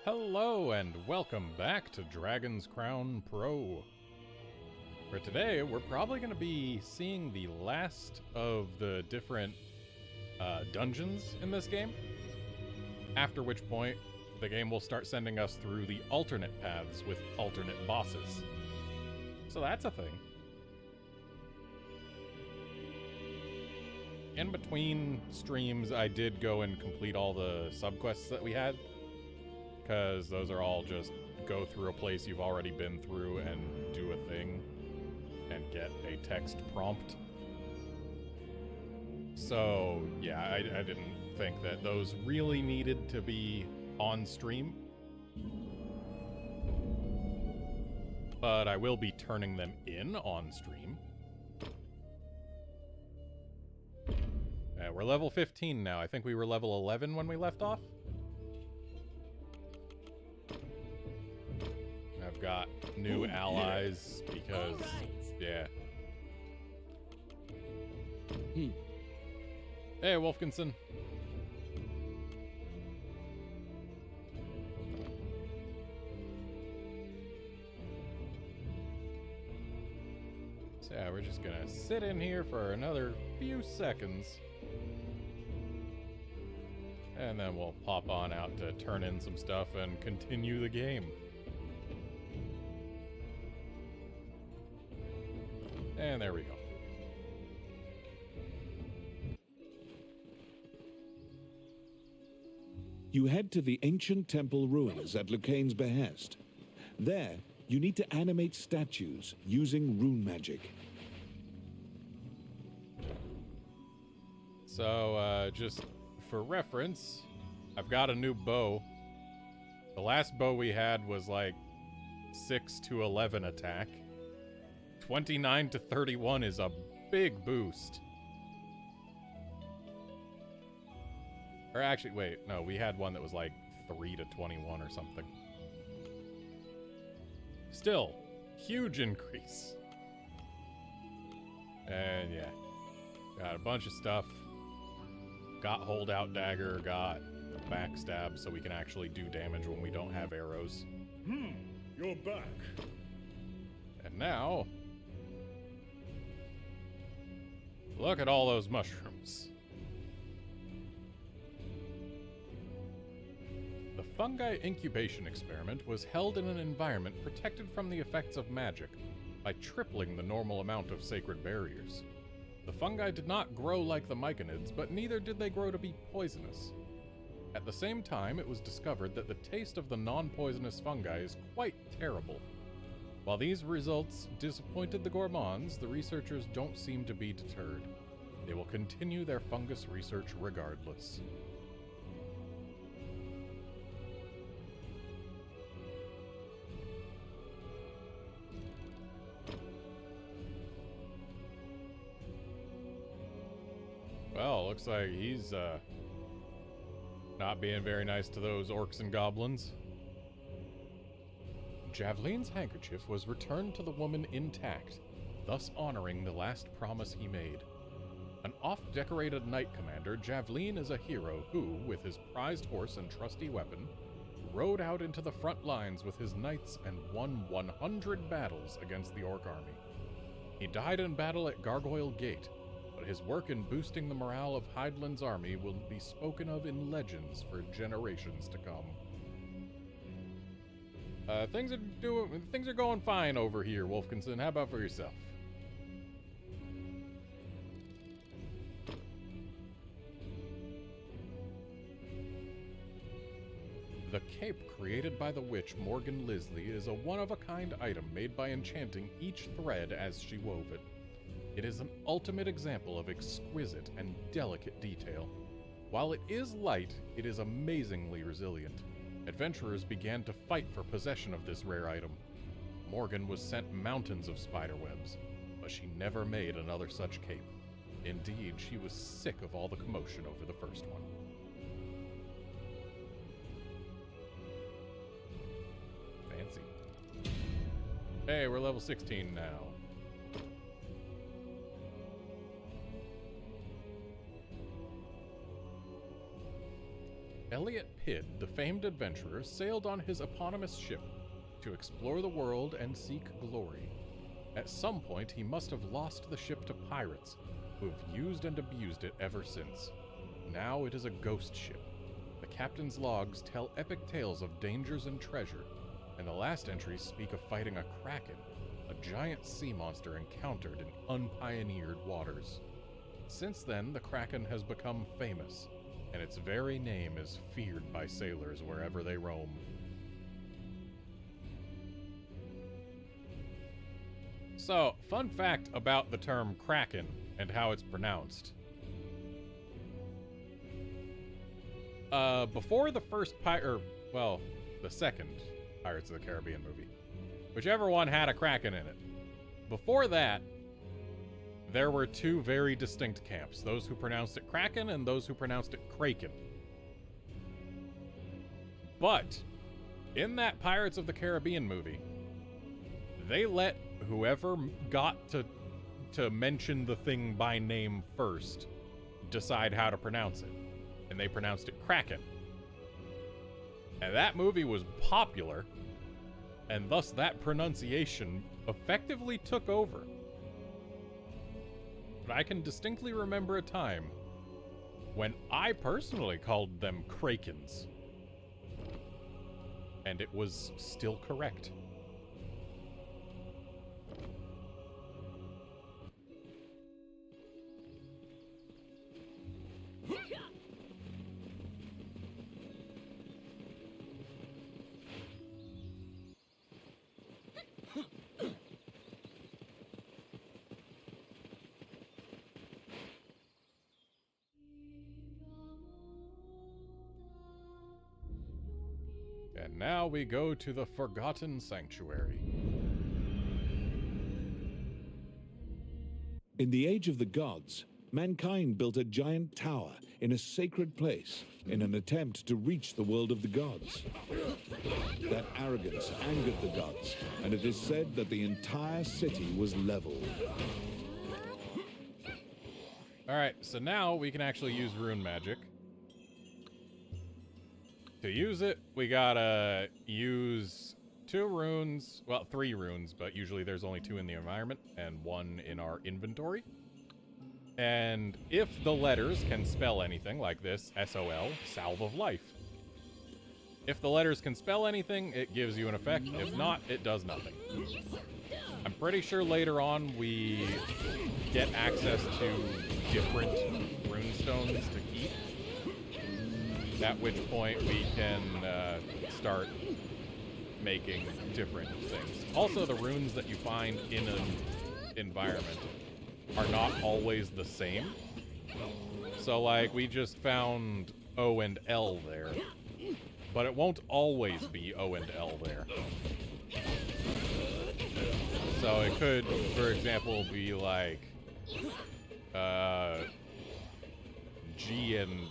Hello and welcome back to Dragon's Crown Pro. For today, we're probably going to be seeing the last of the different dungeons in this game, after which point the game will start sending us through the alternate paths with alternate bosses. So that's a thing. In between streams, I did go and complete all the subquests that we had, because those are all just go through a place you've already been through and do a thing and get a text prompt. So, yeah, I didn't think that those really needed to be on stream. But I will be turning them in on stream. We're level 15 now. I think we were level 11 when we left off. I've got new allies because, yeah. Hey, Wolfkinson. So yeah, we're just gonna sit in here for another few seconds. And then we'll pop on out to turn in some stuff and continue the game. And there we go. You head to the ancient temple ruins at Lucaine's behest. There, you need to animate statues using rune magic. So, just for reference, I've got a new bow. The last bow we had was like 6 to 11 attack. 29 to 31 is a big boost. Or actually, wait, no, we had one that was like 3 to 21 or something. Still, huge increase. And yeah, got a bunch of stuff. Got holdout dagger, got backstab so we can actually do damage when we don't have arrows. You're back. And now, look at all those mushrooms. The fungi incubation experiment was held in an environment protected from the effects of magic by tripling the normal amount of sacred barriers. The fungi did not grow like the myconids, but neither did they grow to be poisonous. At the same time, it was discovered that the taste of the non-poisonous fungi is quite terrible. While these results disappointed the gourmands, the researchers don't seem to be deterred. They will continue their fungus research regardless. Well, looks like he's, not being very nice to those orcs and goblins. Javeline's handkerchief was returned to the woman intact, thus honoring the last promise he made. An oft-decorated knight commander, Javeline is a hero who, with his prized horse and trusty weapon, rode out into the front lines with his knights and won 100 battles against the orc army. He died in battle at Gargoyle Gate, but his work in boosting the morale of Hydeland's army will be spoken of in legends for generations to come. Things are going fine over here, Wolfkinson. How about for yourself? The cape created by the witch Morgan Lisley is a one-of-a-kind item made by enchanting each thread as she wove it. It is an ultimate example of exquisite and delicate detail. While it is light, it is amazingly resilient. Adventurers began to fight for possession of this rare item. Morgan was sent mountains of spiderwebs, but she never made another such cape. Indeed, she was sick of all the commotion over the first one. Fancy. Hey, we're level 16 now. Elliot Pitt, the famed adventurer, sailed on his eponymous ship to explore the world and seek glory. At some point, he must have lost the ship to pirates, who have used and abused it ever since. Now it is a ghost ship. The captain's logs tell epic tales of dangers and treasure, and the last entries speak of fighting a kraken, a giant sea monster encountered in unpioneered waters. Since then, the kraken has become famous, and its very name is feared by sailors wherever they roam. So, fun fact about the term kraken and how it's pronounced. Before the first the second Pirates of the Caribbean movie, whichever one had a kraken in it. Before that, there were two very distinct camps, those who pronounced it kraken and those who pronounced it kraken. But in that Pirates of the Caribbean movie, they let whoever got to mention the thing by name first decide how to pronounce it. And they pronounced it kraken. And that movie was popular, and thus that pronunciation effectively took over. But I can distinctly remember a time when I personally called them krakens. And it was still correct. And now we go to the Forgotten Sanctuary. In the Age of the Gods, mankind built a giant tower in a sacred place in an attempt to reach the world of the gods. That arrogance angered the gods, and it is said that the entire city was leveled. Alright, so now we can actually use rune magic. To use it, we gotta use 2 runes, well, 3 runes, but usually there's only 2 in the environment and 1 in our inventory. And if the letters can spell anything, like this, SOL, Salve of Life. If the letters can spell anything, it gives you an effect. If not, it does nothing. I'm pretty sure later on we get access to different runestones to keep. At which point we can start making different things. Also, the runes that you find in an environment are not always the same. So, like, we just found O and L there. But it won't always be O and L there. So it could, for example, be like G and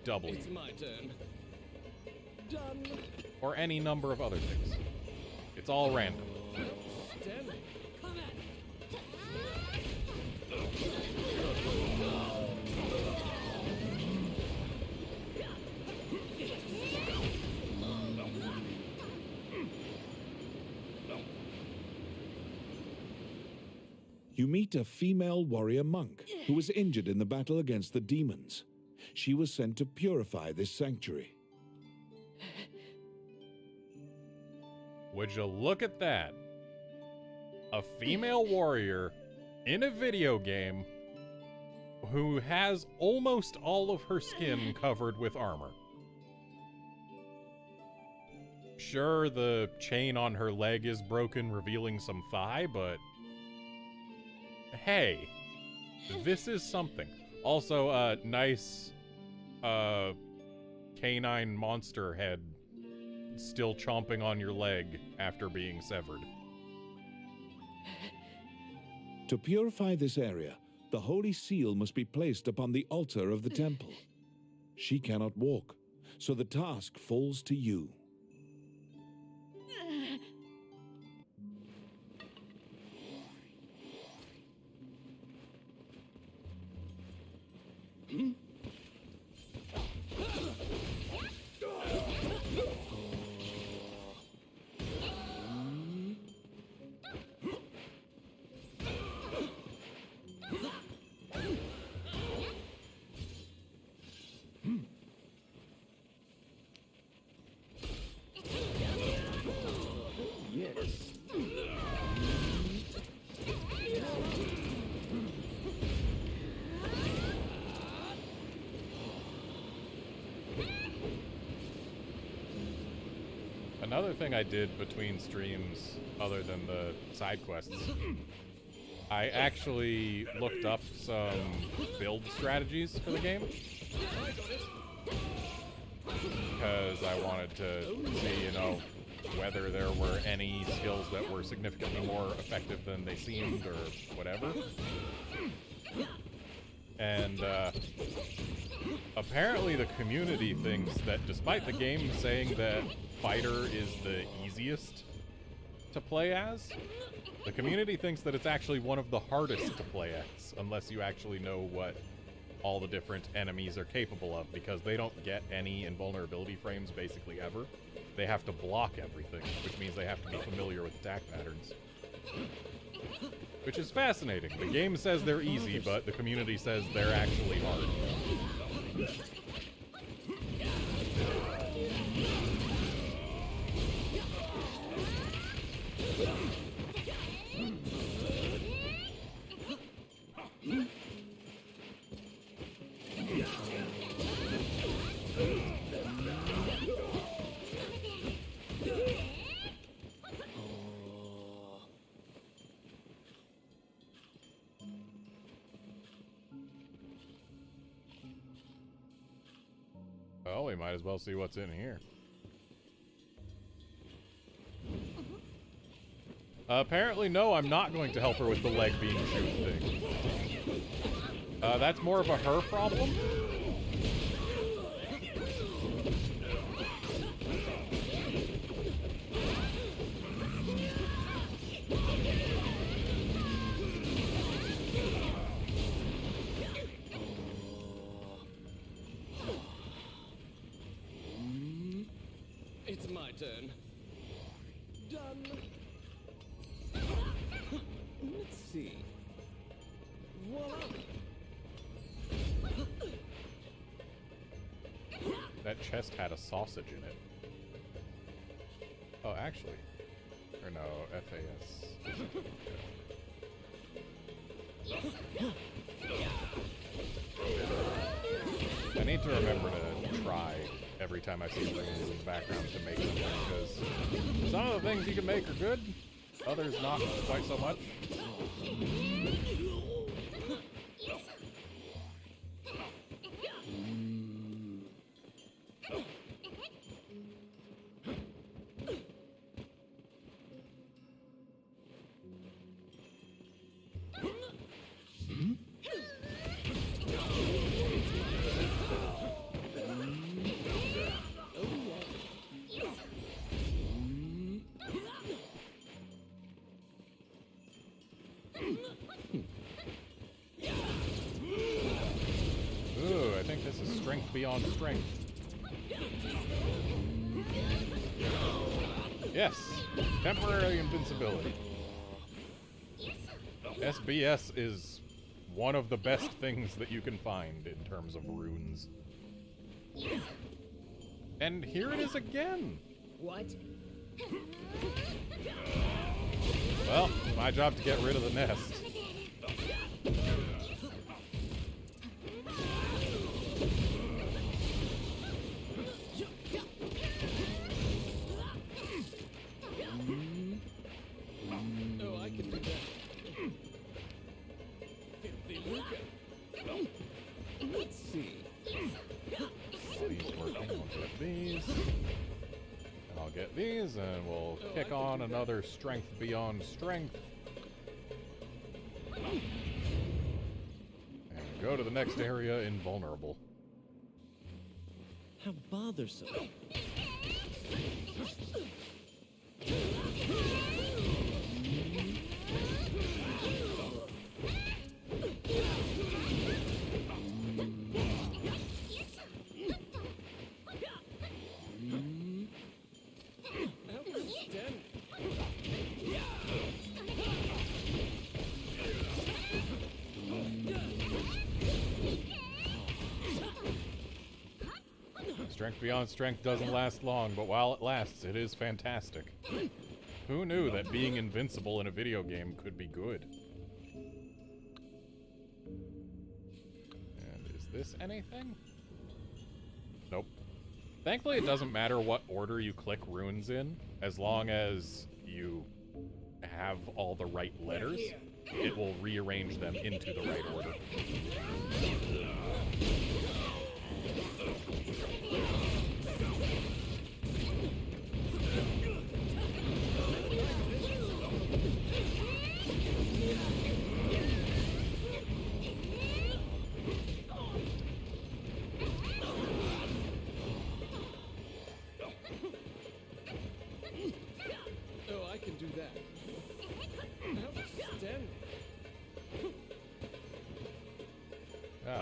W. It's my turn. Done. Or any number of other things. It's all random. Stand. You meet a female warrior monk who was injured in the battle against the demons. She was sent to purify this sanctuary. Would you look at that? A female warrior in a video game who has almost all of her skin covered with armor. Sure, the chain on her leg is broken, revealing some thigh, but hey, this is something. Also, nice canine monster head still chomping on your leg after being severed. To purify this area, the holy seal must be placed upon the altar of the temple. She cannot walk, so the task falls to you. Another thing I did between streams, other than the side quests, I actually looked up some build strategies for the game. Because I wanted to see, you know, whether there were any skills that were significantly more effective than they seemed or whatever. And apparently the community thinks that despite the game saying that fighter is the easiest to play as, the community thinks that it's actually one of the hardest to play as, unless you actually know what all the different enemies are capable of, because they don't get any invulnerability frames basically ever. They have to block everything, which means they have to be familiar with attack patterns. Which is fascinating. The game says they're easy, but the community says they're actually hard. Well, we might as well see what's in here. Apparently, no, I'm not going to help her with the leg being shoot thing. That's more of a her problem. It's my turn. Done. Let's see. Voila. That chest had a sausage in it. Oh, actually. Or no, FAS. I need to remember to try every time I see runes in the background to make them, because some of the things you can make are good, others not quite so much. Beyond strength. Yes, temporary invincibility. SBS is one of the best things that you can find in terms of runes. And here it is again. What? Well, it's my job to get rid of the nest. And we'll kick on another strength beyond strength. And go to the next area invulnerable. How bothersome. Strength beyond strength doesn't last long, but while it lasts, it is fantastic. Who knew that being invincible in a video game could be good? And is this anything? Nope. Thankfully, it doesn't matter what order you click runes in, as long as you have all the right letters, it will rearrange them into the right order.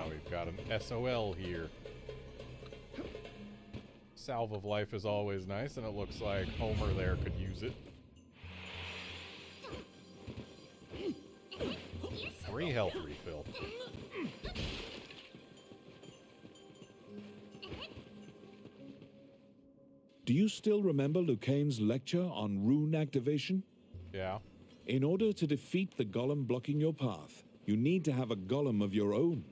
We've got an SOL here. Salve of life is always nice, and it looks like Homer there could use it. 3 health refill. Do you still remember Lucane's lecture on rune activation? Yeah. In order to defeat the golem blocking your path, you need to have a golem of your own.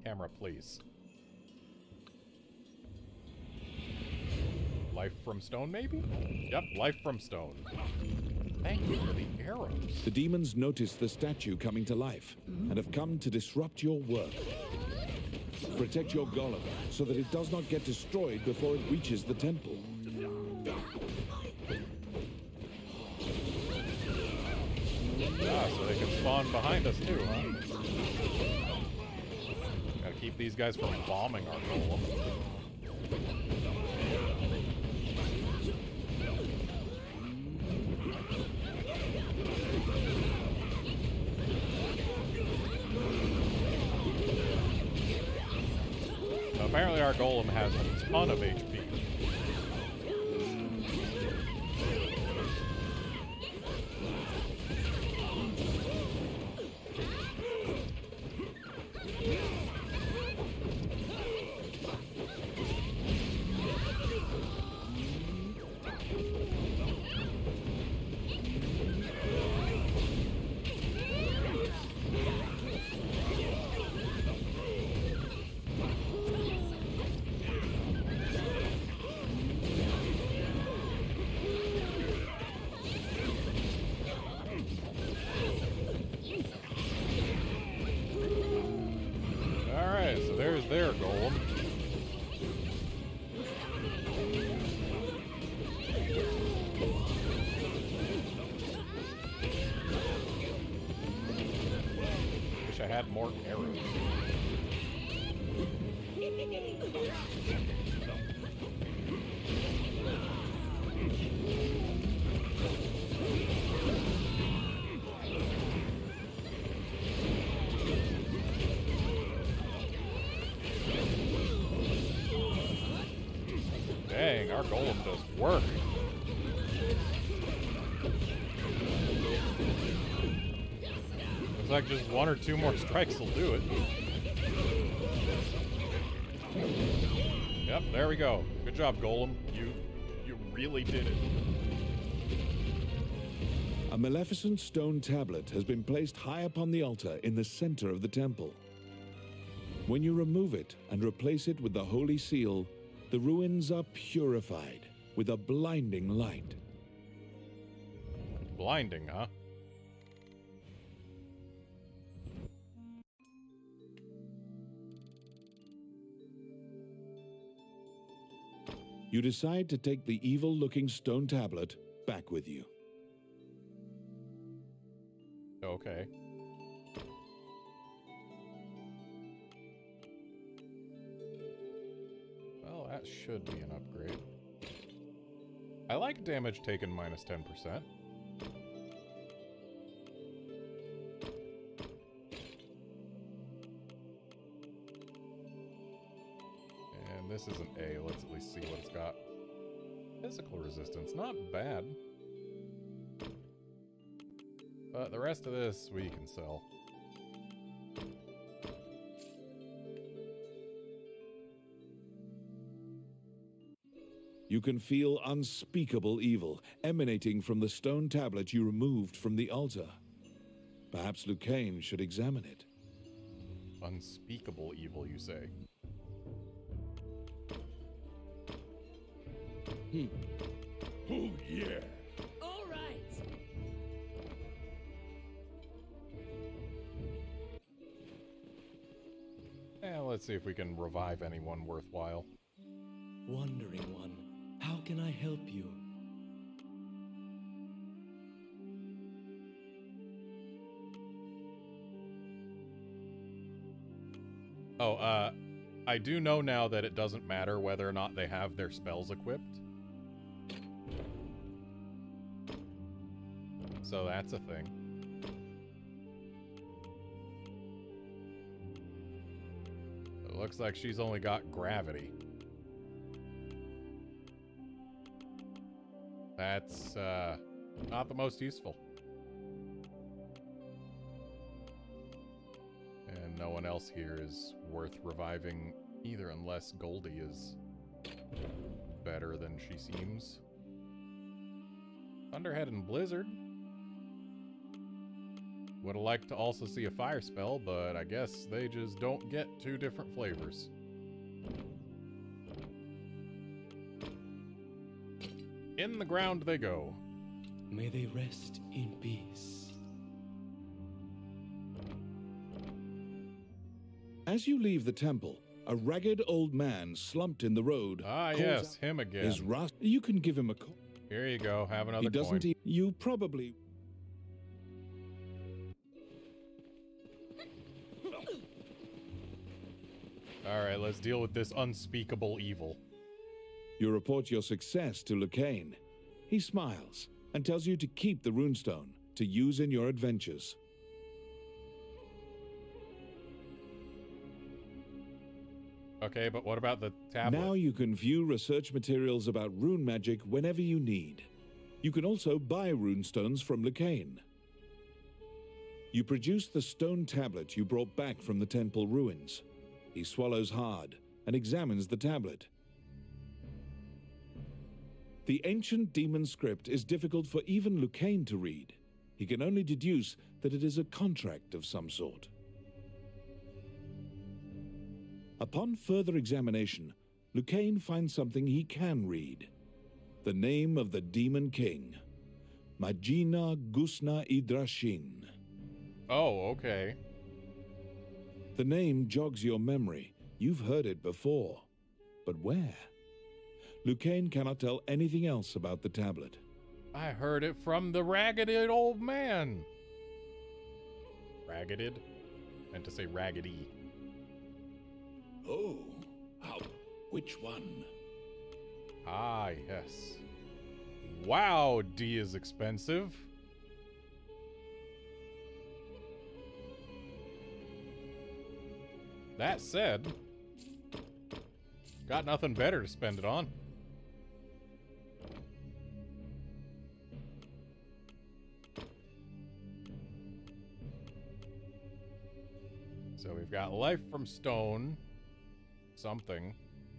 Camera, please. Life from stone, maybe? Yep, life from stone. Thank you for the arrows. The demons notice the statue coming to life and have come to disrupt your work. Protect your golem so that it does not get destroyed before it reaches the temple. Ah, so they can spawn behind us too, huh? Gotta keep these guys from bombing our golem. Apparently our golem has a ton of HP. There, golem. Wish I had more arrows. Dang, our golem does work. Looks like just 1 or 2 more strikes will do it. Yep, there we go. Good job, golem. You really did it. A Maleficent stone tablet has been placed high upon the altar in the center of the temple. When you remove it and replace it with the holy seal, the ruins are purified with a blinding light. Blinding, huh? You decide to take the evil-looking stone tablet back with you. Okay. Well, that should be an upgrade. I like damage taken minus 10%. And this is an A. Let's at least see what it's got. Physical resistance, not bad. But the rest of this we can sell. You can feel unspeakable evil emanating from the stone tablet you removed from the altar. Perhaps Lucane should examine it. Unspeakable evil, you say? Oh, yeah. All right. Let's see if we can revive anyone worthwhile. Wandering one, how can I help you? Oh, I do know now that it doesn't matter whether or not they have their spells equipped. So that's a thing. It looks like she's only got gravity. That's, not the most useful. And no one else here is worth reviving either, unless Goldie is better than she seems. Thunderhead and Blizzard. Would have liked to also see a fire spell, but I guess they just don't get two different flavors. In the ground they go. May they rest in peace. As you leave the temple, a ragged old man slumped in the road. Ah, calls yes, out him again. his rust. You can give him a call. Here you go, have another He doesn't. coin. You probably. Alright, let's deal with this unspeakable evil. You report your success to Lucane. He smiles and tells you to keep the runestone to use in your adventures. Okay, but what about the tablet? Now you can view research materials about rune magic whenever you need. You can also buy runestones from Lucane. You produce the stone tablet you brought back from the temple ruins. He swallows hard and examines the tablet. The ancient demon script is difficult for even Lucane to read. He can only deduce that it is a contract of some sort. Upon further examination, Lucane finds something he can read. The name of the Demon King, Magina Gusna Idrashin. Oh, okay. The name jogs your memory. You've heard it before. But where? Lucane cannot tell anything else about the tablet. I heard it from the raggedy old man. Raggeded? Meant to say raggedy. Oh, how? Which one? Ah, yes. Wow, D is expensive. That said, got nothing better to spend it on. So we've got life from stone, something,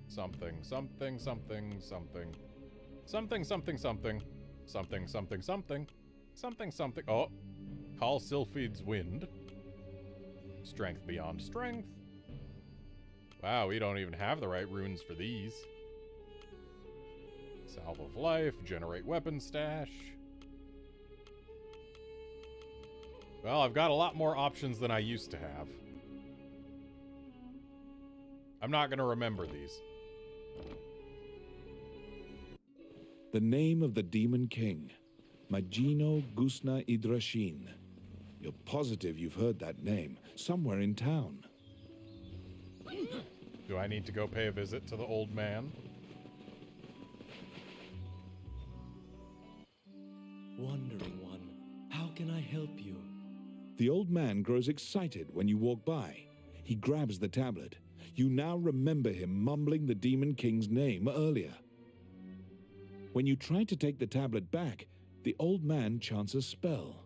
something, something, something, something, something, something, something, something, something, something, something, something. Oh, call Sylphide's wind. Strength beyond strength. Wow, we don't even have the right runes for these. Salve of life, generate weapon stash. Well, I've got a lot more options than I used to have. I'm not going to remember these. The name of the Demon King, Magino Gusna Idrashin. You're positive you've heard that name somewhere in town. Do I need to go pay a visit to the old man? Wandering one, how can I help you? The old man grows excited when you walk by. He grabs the tablet. You now remember him mumbling the Demon King's name earlier. When you try to take the tablet back, the old man chants a spell.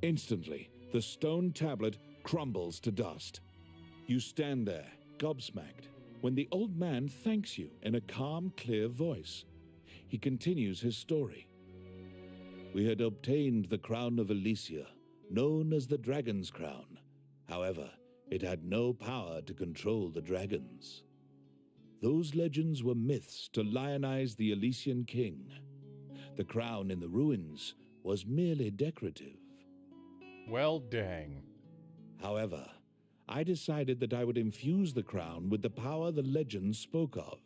Instantly, the stone tablet crumbles to dust. You stand there, gobsmacked, when the old man thanks you in a calm, clear voice. He continues his story. We had obtained the crown of Elysia, known as the Dragon's Crown. However, it had no power to control the dragons. Those legends were myths to lionize the Elysian king. The crown in the ruins was merely decorative. Well, dang. However, I decided that I would infuse the crown with the power the legends spoke of.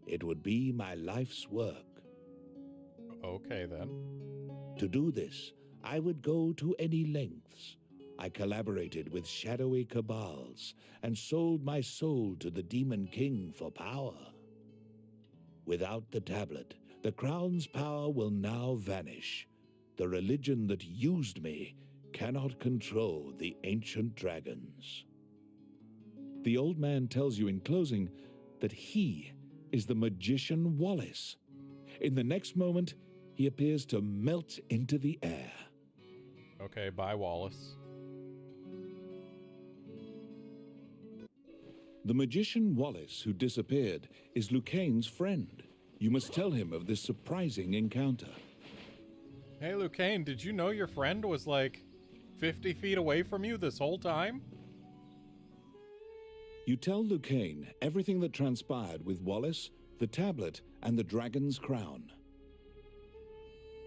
It would be my life's work. Okay, then. To do this, I would go to any lengths. I collaborated with shadowy cabals and sold my soul to the Demon King for power. Without the tablet, the crown's power will now vanish. The religion that used me cannot control the ancient dragons. The old man tells you in closing that he is the magician Wallace. In the next moment, he appears to melt into the air. Okay, bye, Wallace. The magician Wallace, who disappeared, is Lucane's friend. You must tell him of this surprising encounter. Hey, Lucane, did you know your friend was like 50 feet away from you this whole time? You tell Lucane everything that transpired with Wallace, the tablet, and the dragon's crown.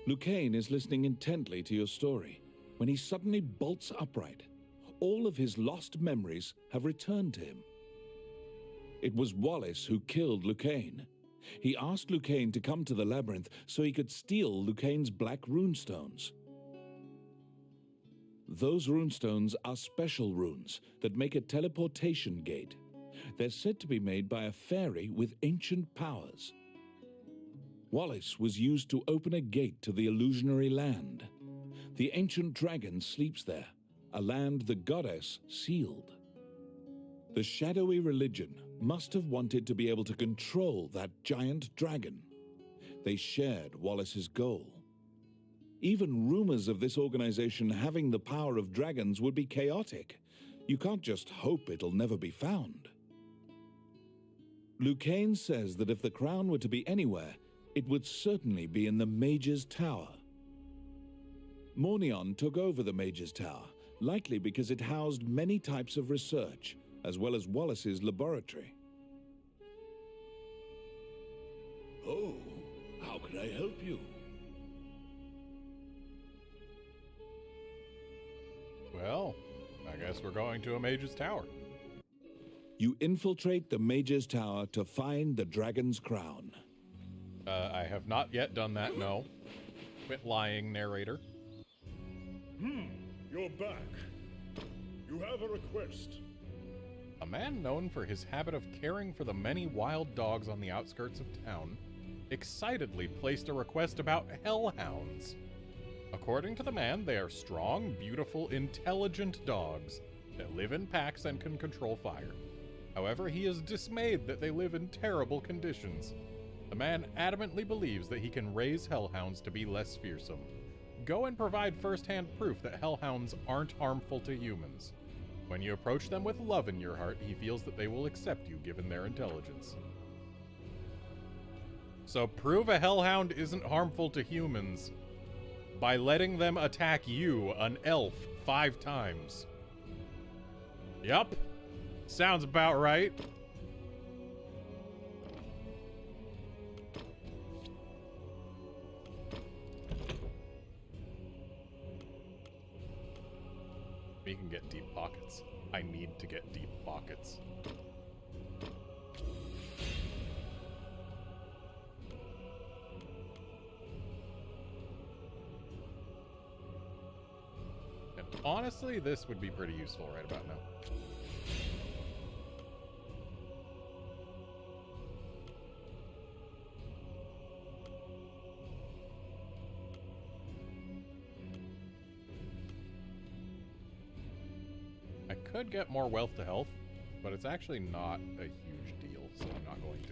Lucane is listening intently to your story when he suddenly bolts upright. All of his lost memories have returned to him. It was Wallace who killed Lucane. He asked Lucane to come to the Labyrinth so he could steal Lucane's black runestones. Those runestones are special runes that make a teleportation gate. They're said to be made by a fairy with ancient powers. Wallace was used to open a gate to the illusionary land. The ancient dragon sleeps there, a land the goddess sealed. The shadowy religion must have wanted to be able to control that giant dragon. They shared Wallace's goal. Even rumors of this organization having the power of dragons would be chaotic. You can't just hope it'll never be found. Lucane says that if the crown were to be anywhere, it would certainly be in the Mage's Tower. Mornion took over the Mage's Tower, likely because it housed many types of research, as well as Wallace's laboratory. Oh, how can I help you? Well, I guess we're going to a mage's tower. You infiltrate the Mage's Tower to find the dragon's crown. I have not yet done that, no. Quit lying, narrator. You're back. You have a request. A man known for his habit of caring for the many wild dogs on the outskirts of town excitedly placed a request about hellhounds. According to the man, they are strong, beautiful, intelligent dogs that live in packs and can control fire. However, he is dismayed that they live in terrible conditions. The man adamantly believes that he can raise hellhounds to be less fearsome. Go and provide first-hand proof that hellhounds aren't harmful to humans. When you approach them with love in your heart, he feels that they will accept you given their intelligence. So prove a hellhound isn't harmful to humans by letting them attack you, an elf, 5 times. Yup. Sounds about right. We can get deep pockets. I need to get deep pockets. And honestly, this would be pretty useful right about now. I could get more wealth to health, but it's actually not a huge deal, so I'm not going to.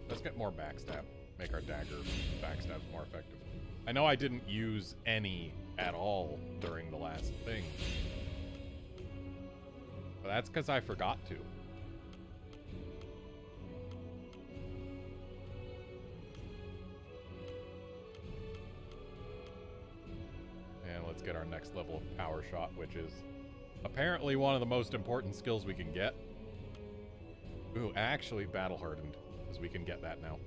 Let's get more backstab. Make our dagger backstabs more effective. I know I didn't use any at all during the last thing. But that's because I forgot to. And let's get our next level of power shot, which is apparently one of the most important skills we can get. Ooh, actually battle hardened, because we can get that now.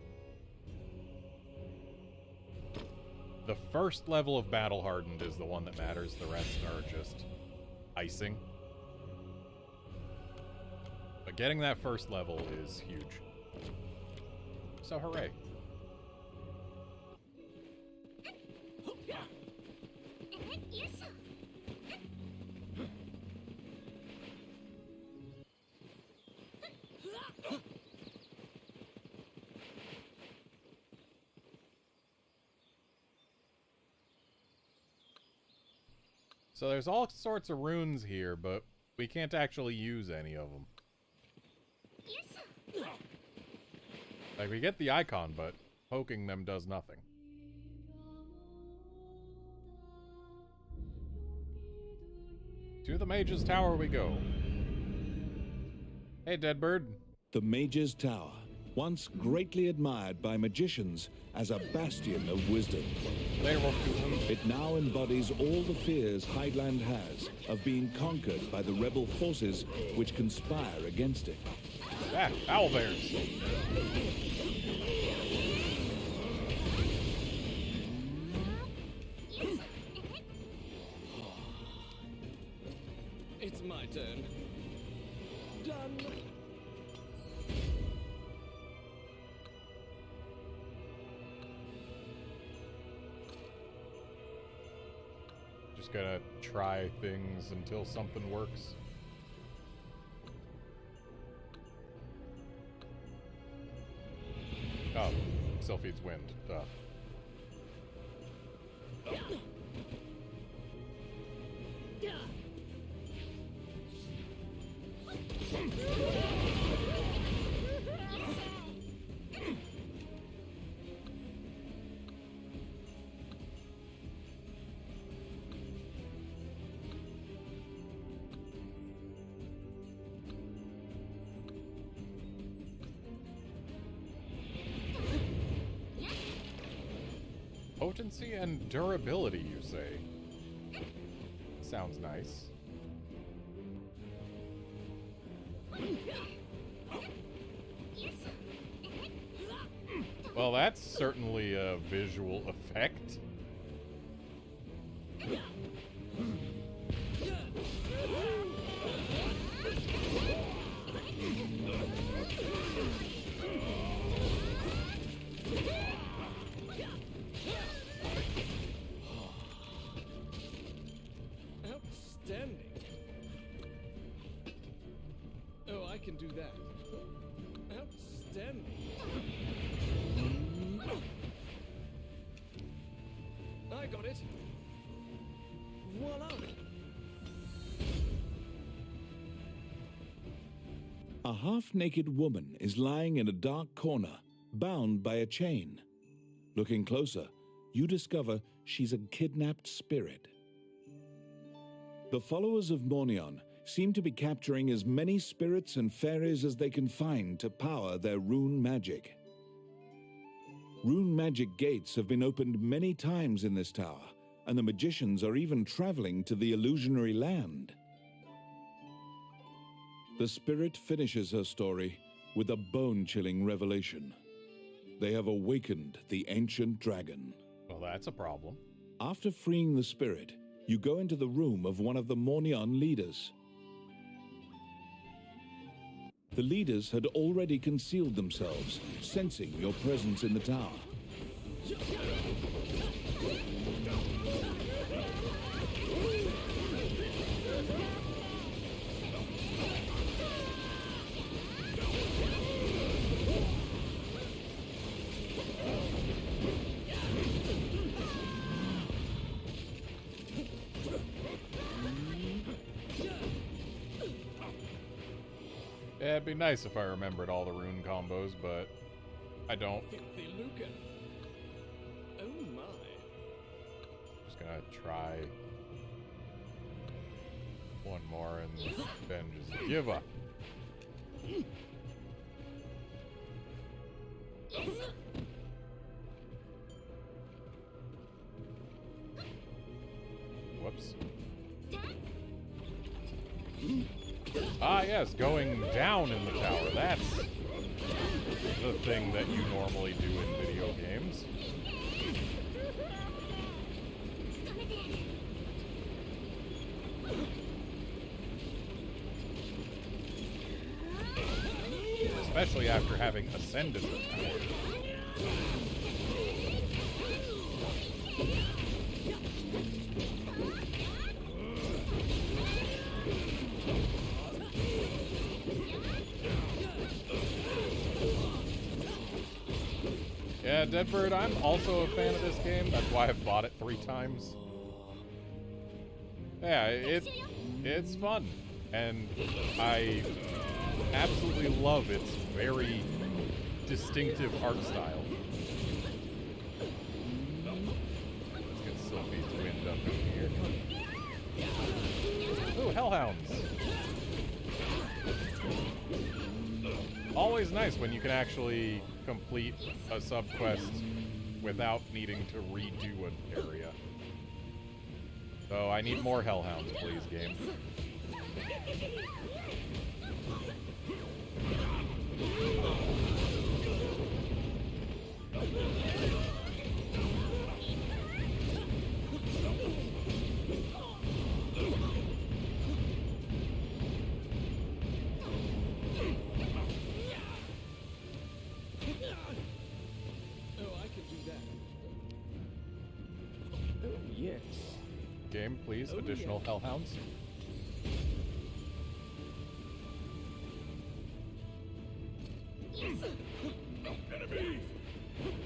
The first level of battle hardened is the one that matters. The rest are just icing. But getting that first level is huge. So hooray. So there's all sorts of runes here, but we can't actually use any of them. Like, we get the icon, but poking them does nothing. To the Mage's Tower we go. Hey, Deadbird. The Mage's Tower, once greatly admired by magicians as a bastion of wisdom. It now embodies all the fears Hydeland has of being conquered by the rebel forces which conspire against it. Ah, owlbears. It's my turn. Done. Just gotta try things until something works. Oh, still feeds wind. Duh. Potency and durability, you say? Sounds nice. Well, that's certainly a visual effect. Outstanding. Oh, I can do that. Outstanding. I got it. Voila. A half-naked woman is lying in a dark corner, bound by a chain. Looking closer, you discover she's a kidnapped spirit. The followers of Mornion seem to be capturing as many spirits and fairies as they can find to power their rune magic. Rune magic gates have been opened many times in this tower, and the magicians are even traveling to the illusionary land. The spirit finishes her story with a bone-chilling revelation. They have awakened the ancient dragon. Well, that's a problem. After freeing the spirit, you go into the room of one of the Mornion leaders. The leaders had already concealed themselves, sensing your presence in the tower. Yeah, it'd be nice if I remembered all the rune combos, but I don't. Filthy lucre. Oh my. gonna try one more and then just give up. Whoops. Ah, yes, going down in the tower. That's the thing that you normally do in video games. Especially after having ascended the tower. Yeah, Deadbird, I'm also a fan of this game. That's why I've bought it 3 times. Yeah, it's fun. And I absolutely love its very distinctive art style. Let's get Sylphie's wind up in here. Ooh, hellhounds. Always nice when you can actually complete a subquest without needing to redo an area. So I need more hellhounds, please, game. Game, please, additional hellhounds.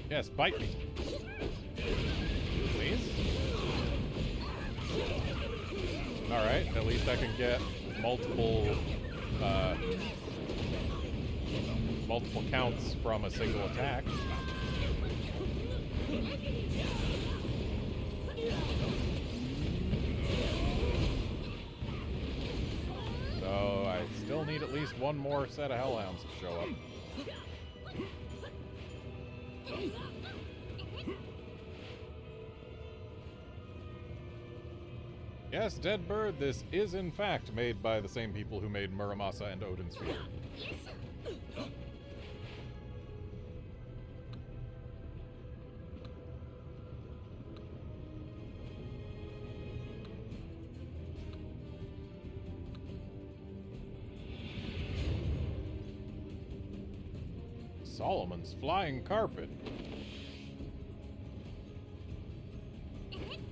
Yes, bite me. Please? Alright, at least I can get multiple counts from a single attack. So I still need at least one more set of hellhounds to show up. Yes, Deadbird, this is in fact made by the same people who made Muramasa and Odin's Sphere. Solomon's Flying Carpet.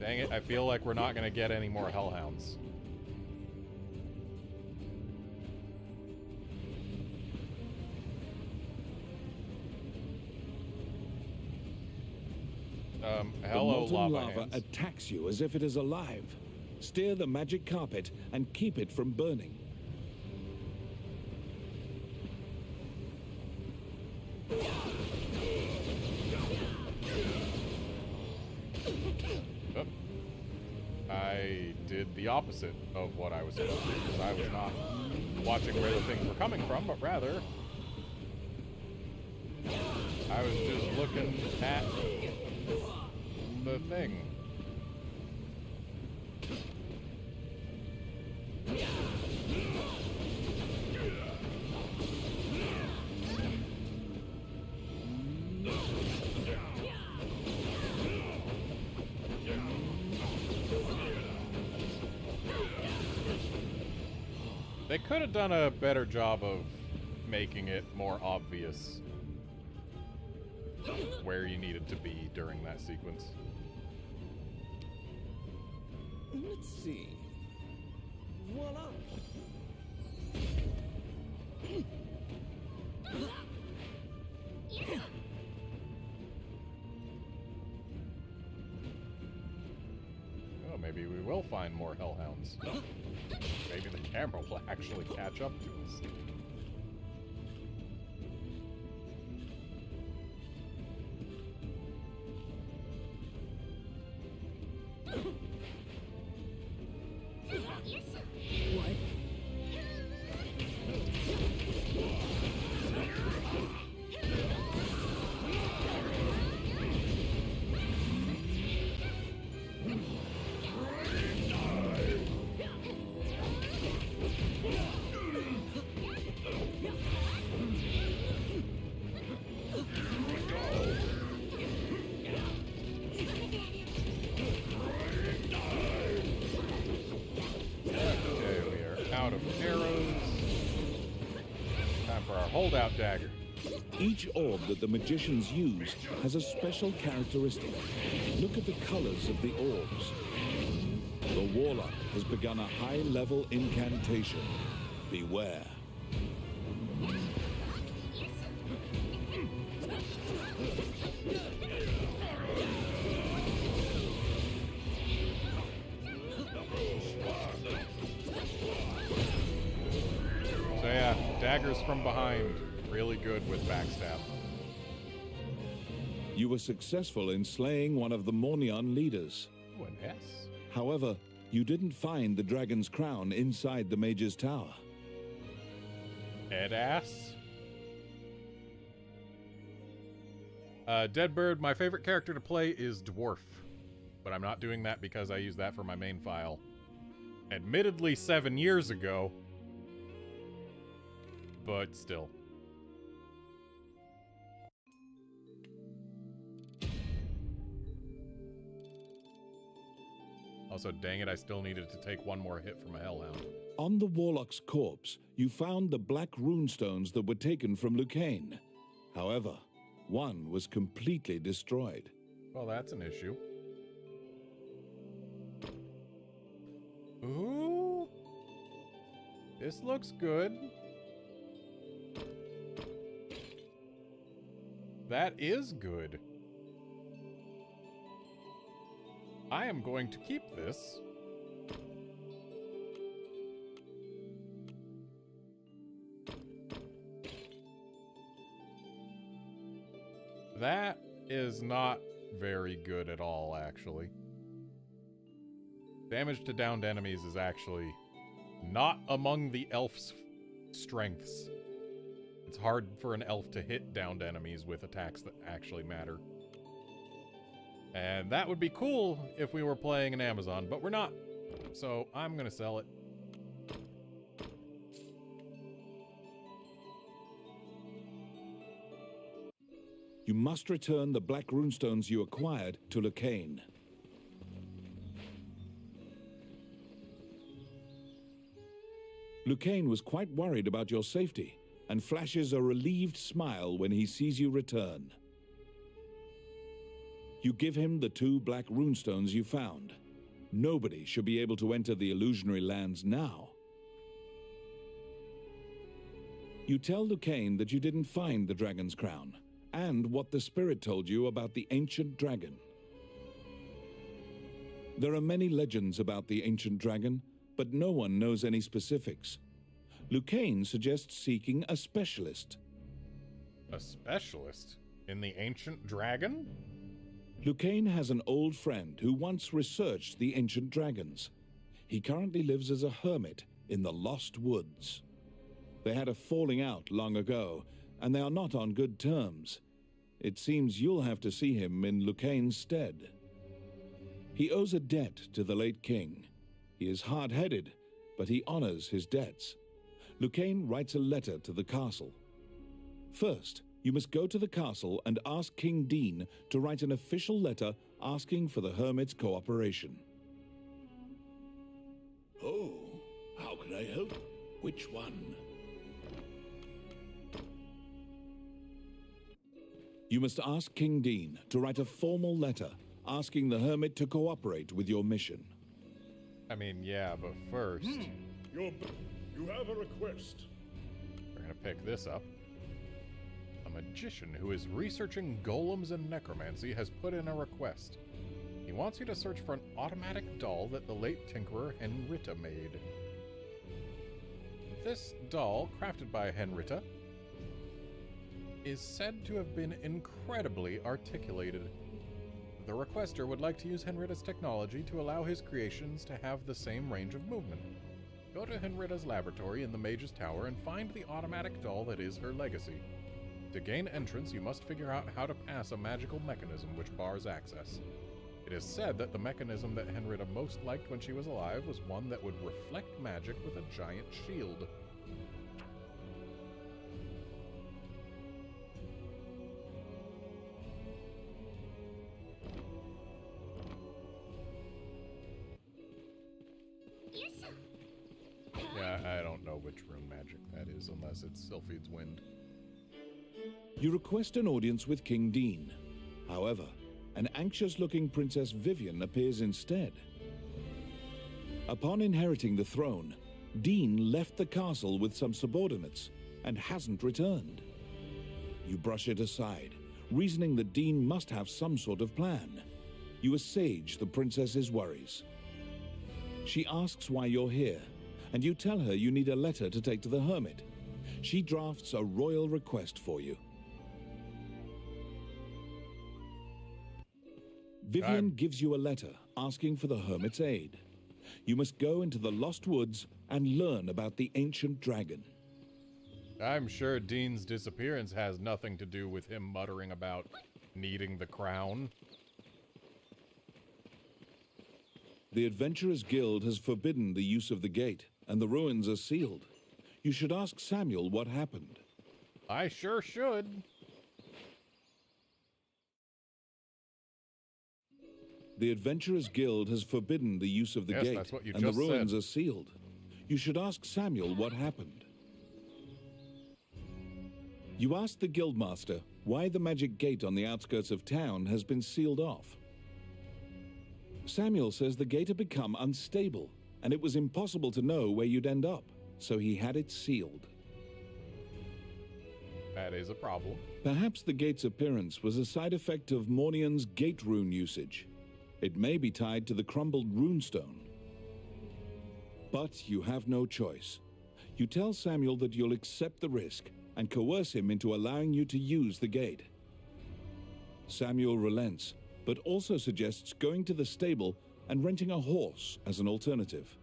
Dang it, I feel like we're not going to get any more hellhounds. Hello, the molten lava hands. attacks you as if it is alive. Steer the magic carpet and keep it from burning. Oh. I did the opposite of what I was supposed to do, because I was not watching where the things were coming from, but rather I was just looking at the thing. They could have done a better job of making it more obvious where you needed to be during that sequence. Let's see. Voila! Oh, maybe we will find more hellhounds. Maybe the camera will actually catch up to us. Time for our holdout dagger. Each orb that the magicians use has a special characteristic. Look at the colors of the orbs. The warlock has begun a high-level incantation. Beware. So yeah, daggers from behind. Really good with backstab. You were successful in slaying one of the Mornion leaders. Ooh, an S. However, you didn't find the dragon's crown inside the mage's tower. Head ass. Deadbird, my favorite character to play is Dwarf. But I'm not doing that because I use that for my main file. Admittedly 7 years ago. But still. Also, dang it, I still needed to take one more hit from a Hellhound. On the warlock's corpse, you found the black runestones that were taken from Lucane. However, one was completely destroyed. Well, that's an issue. Ooh. This looks good. That is good. I am going to keep this. That is not very good at all, actually. Damage to downed enemies is actually not among the elf's strengths. It's hard for an elf to hit downed enemies with attacks that actually matter. And that would be cool if we were playing an Amazon, but we're not. So I'm gonna sell it. You must return the black runestones you acquired to Lucane. Lucane was quite worried about your safety and flashes a relieved smile when he sees you return. You give him the 2 black runestones you found. Nobody should be able to enter the illusionary lands now. You tell Lucane that you didn't find the dragon's crown, and what the spirit told you about the ancient dragon. There are many legends about the ancient dragon, but no one knows any specifics. Lucane suggests seeking a specialist. A specialist? In the ancient dragon? Lucane has an old friend who once researched the ancient dragons. He currently lives as a hermit in the Lost Woods. They had a falling out long ago, and they are not on good terms. It seems you'll have to see him in Lucane's stead. He owes a debt to the late king. He is hard-headed, but he honors his debts. Lucane writes a letter to the castle. First, you must go to the castle and ask King Dean to write an official letter asking for the hermit's cooperation. Oh, how can I help? Which one? You must ask King Dean to write a formal letter asking the hermit to cooperate with your mission. I mean, yeah, but first, You have a request. we're gonna pick this up. A magician who is researching golems and necromancy has put in a request. He wants you to search for an automatic doll that the late tinkerer Henrietta made. This doll, crafted by Henrietta, is said to have been incredibly articulated. The requester would like to use Henrietta's technology to allow his creations to have the same range of movement. Go to Henrietta's laboratory in the Mage's Tower and find the automatic doll that is her legacy. To gain entrance, you must figure out how to pass a magical mechanism which bars access. It is said that the mechanism that Henrietta most liked when she was alive was one that would reflect magic with a giant shield. Yeah, I don't know which rune magic that is, unless it's Sylphied's Wind. You request an audience with King Dean. However, an anxious-looking Princess Vivian appears instead. Upon inheriting the throne, Dean left the castle with some subordinates and hasn't returned. You brush it aside, reasoning that Dean must have some sort of plan. You assuage the princess's worries. She asks why you're here, and you tell her you need a letter to take to the hermit. She drafts a royal request for you. Vivian gives you a letter asking for the hermit's aid. You must go into the Lost Woods and learn about the ancient dragon. I'm sure Dean's disappearance has nothing to do with him muttering about needing the crown. The Adventurers Guild has forbidden the use of the gate, and the ruins are sealed. You should ask Samuel what happened. I sure should. The Adventurers Guild has forbidden the use of the Yes, gate, that's what you and the just ruins said. are sealed. You should ask Samuel what happened. You ask the Guildmaster why the magic gate on the outskirts of town has been sealed off. Samuel says the gate had become unstable, and it was impossible to know where you'd end up, so he had it sealed. That is a problem. Perhaps the gate's appearance was a side effect of Mornian's gate rune usage. It may be tied to the crumbled runestone. But you have no choice. You tell Samuel that you'll accept the risk and coerce him into allowing you to use the gate. Samuel relents, but also suggests going to the stable and renting a horse as an alternative.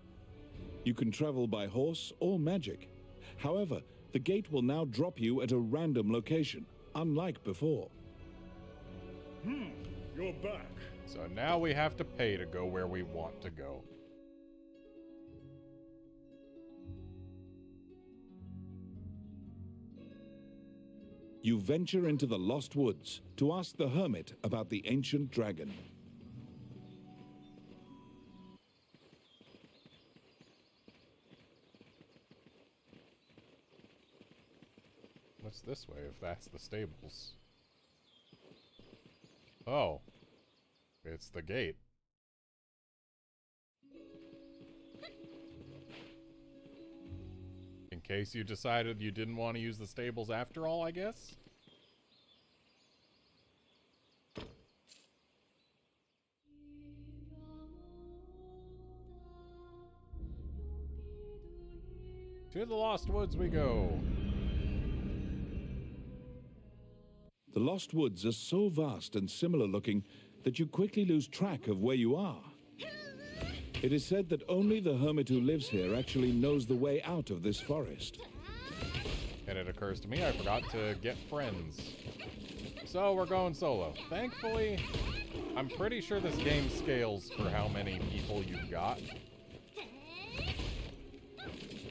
You can travel by horse or magic. However, the gate will now drop you at a random location, unlike before. You're back. So now we have to pay to go where we want to go. You venture into the Lost Woods to ask the hermit about the ancient dragon. What's this way if that's the stables? Oh. It's the gate. In case you decided you didn't want to use the stables after all, I guess? To the Lost Woods we go. The Lost Woods are so vast and similar looking that you quickly lose track of where you are. It is said that only the hermit who lives here actually knows the way out of this forest. And it occurs to me I forgot to get friends. So we're going solo. Thankfully, I'm pretty sure this game scales for how many people you've got.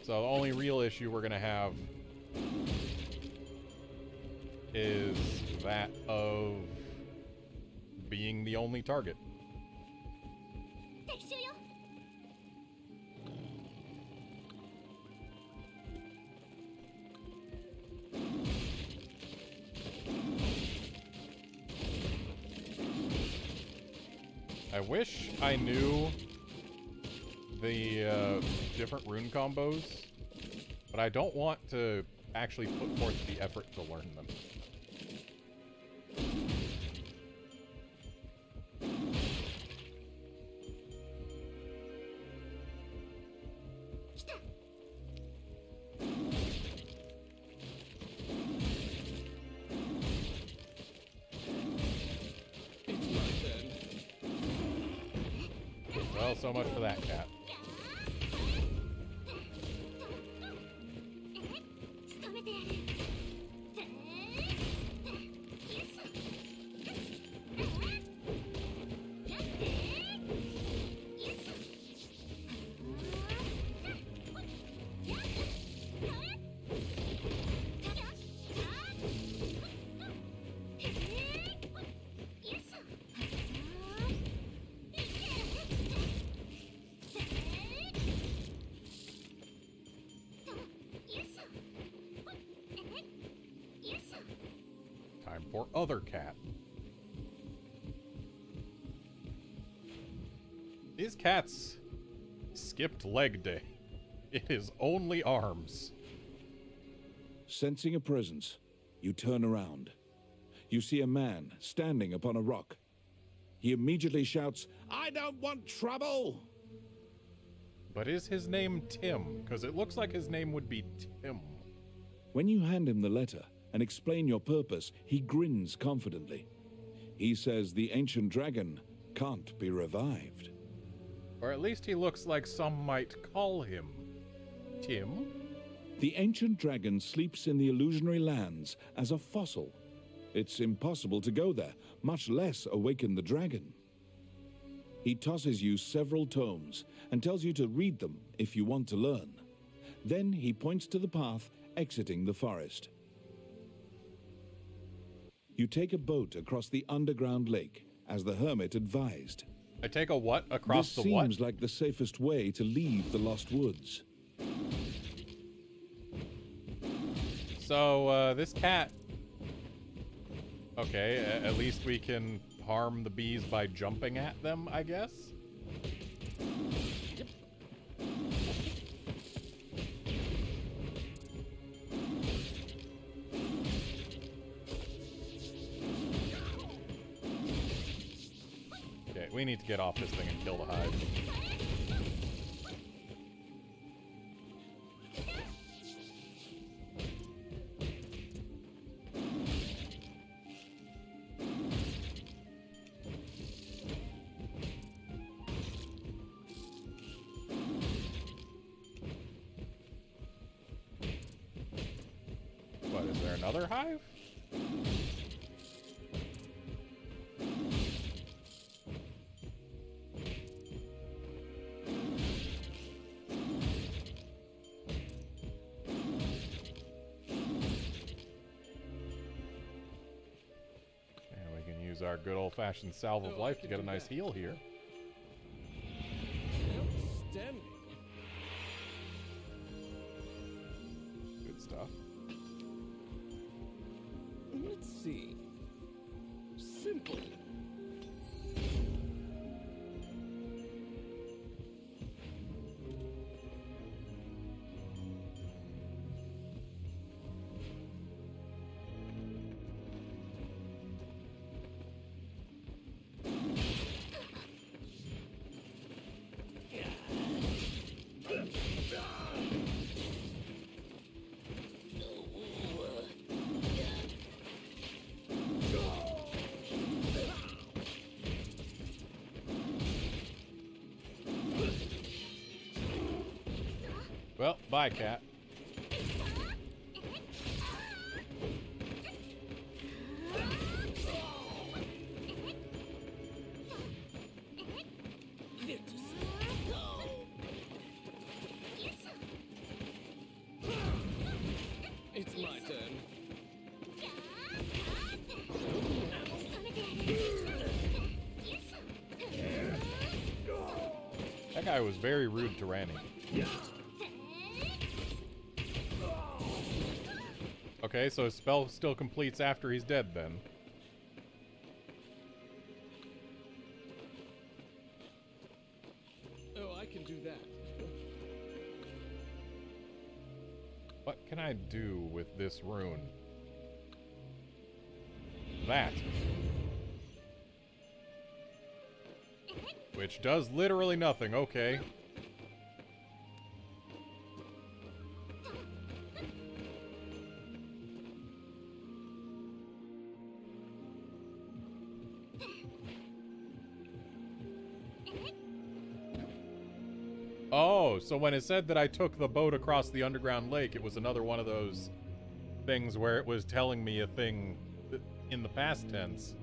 So the only real issue we're gonna have is that of being the only target. I wish I knew the different rune combos, but I don't want to actually put forth the effort to learn them. Well, so much for that cat. for other cat. These cats skipped leg day. It is only arms. Sensing a presence, you turn around. You see a man standing upon a rock. He immediately shouts, "I don't want trouble!" But is his name Tim? Because it looks like his name would be Tim. When you hand him the letter and explain your purpose, he grins confidently. He says the ancient dragon can't be revived. Or at least he looks like some might call him Tim. The ancient dragon sleeps in the illusionary lands as a fossil. It's impossible to go there, much less awaken the dragon. He tosses you several tomes and tells you to read them if you want to learn. Then he points to the path exiting the forest. You take a boat across the underground lake, as the hermit advised. I take a what across This the what? seems like the safest way to leave the Lost Woods. So, this cat... Okay, at least we can harm the bees by jumping at them, I guess? Okay, we need to get off this thing and kill the hive. What, is there another hive? Our good old-fashioned salve of life to get a nice heal here. Outstanding. Good stuff. Let's see. Simple. Well, bye, cat. It's my turn. That guy was very rude to Ranny. Okay, so his spell still completes after he's dead, then. Oh, I can do that. What can I do with this rune? That. Which does literally nothing, okay. Oh, so when it said that I took the boat across the underground lake, it was another one of those things where it was telling me a thing in the past tense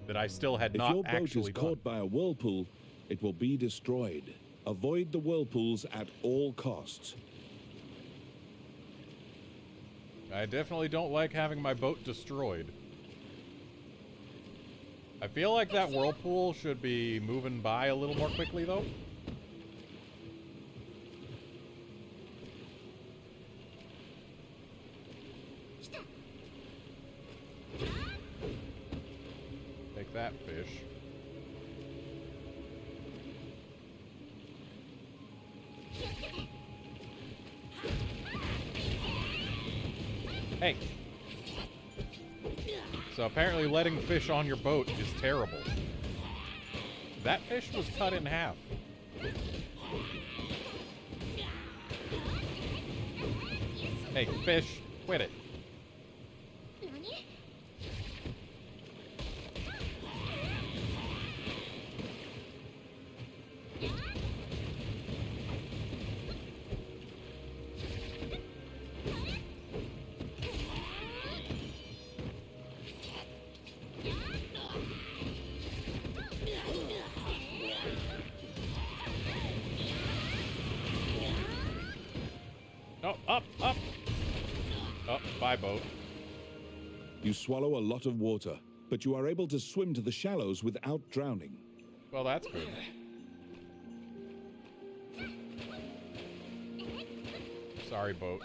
that I still had not actually done. If your boat is caught by a whirlpool, it will be destroyed. Avoid the whirlpools at all costs. I definitely don't like having my boat destroyed. I feel like that whirlpool should be moving by a little more quickly, though. that fish. Hey! So apparently letting fish on your boat is terrible. That fish was cut in half. Hey, fish, quit it. No, up, up. Up, bye, boat. You swallow a lot of water, but you are able to swim to the shallows without drowning. Well, that's good. Sorry, boat.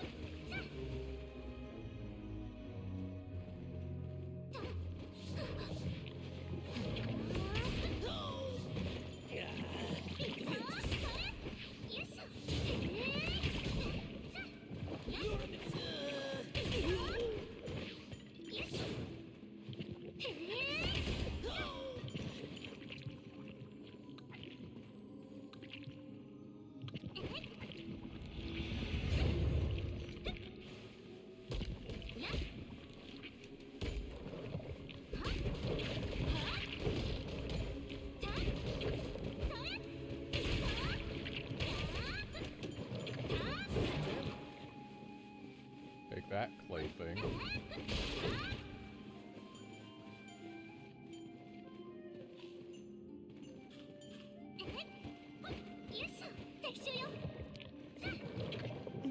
Take that clay thing.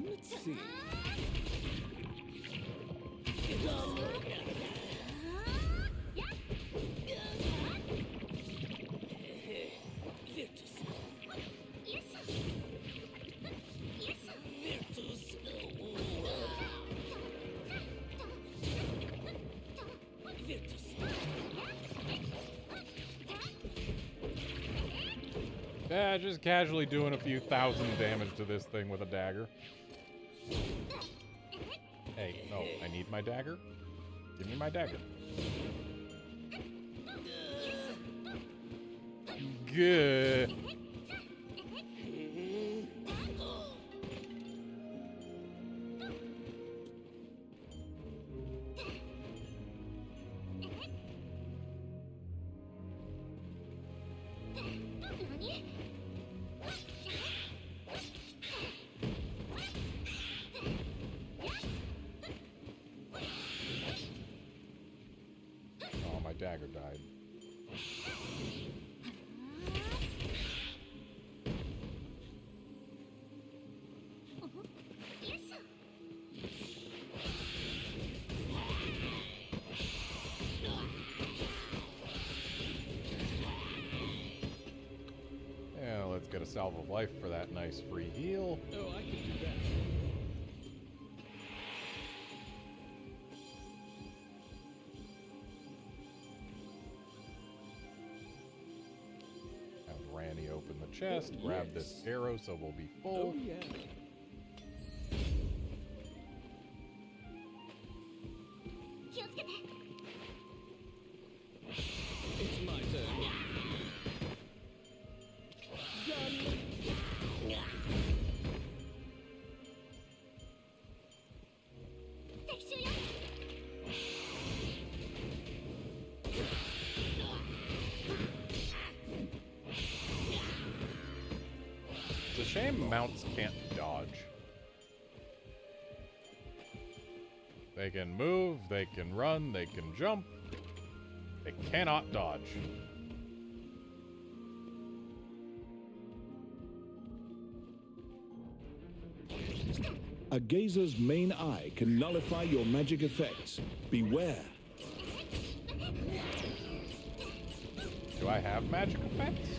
Let's see. Yeah, just casually doing a few thousand damage to this thing with a dagger. Hey, no, I need my dagger. Give me my dagger. Good. Oh, my dagger died. Yeah, let's get a salve of life for that nice free heal. Oh, I can do that. Have Ranny open the chest, grab this arrow so we'll be full. Oh, yeah. It's my turn. It's a shame mounts can't dodge. They can move, they can run, they can jump. They cannot dodge. A gazer's main eye can nullify your magic effects. Beware. Do I have magic effects?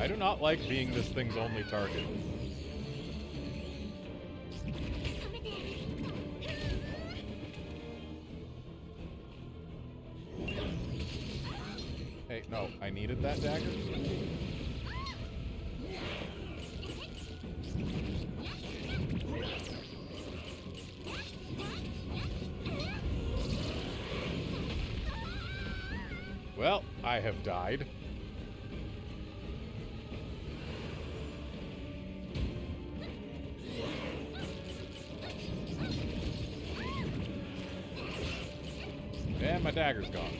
I do not like being this thing's only target. Hey, no, I needed that dagger. Well, I have died. And my dagger's gone.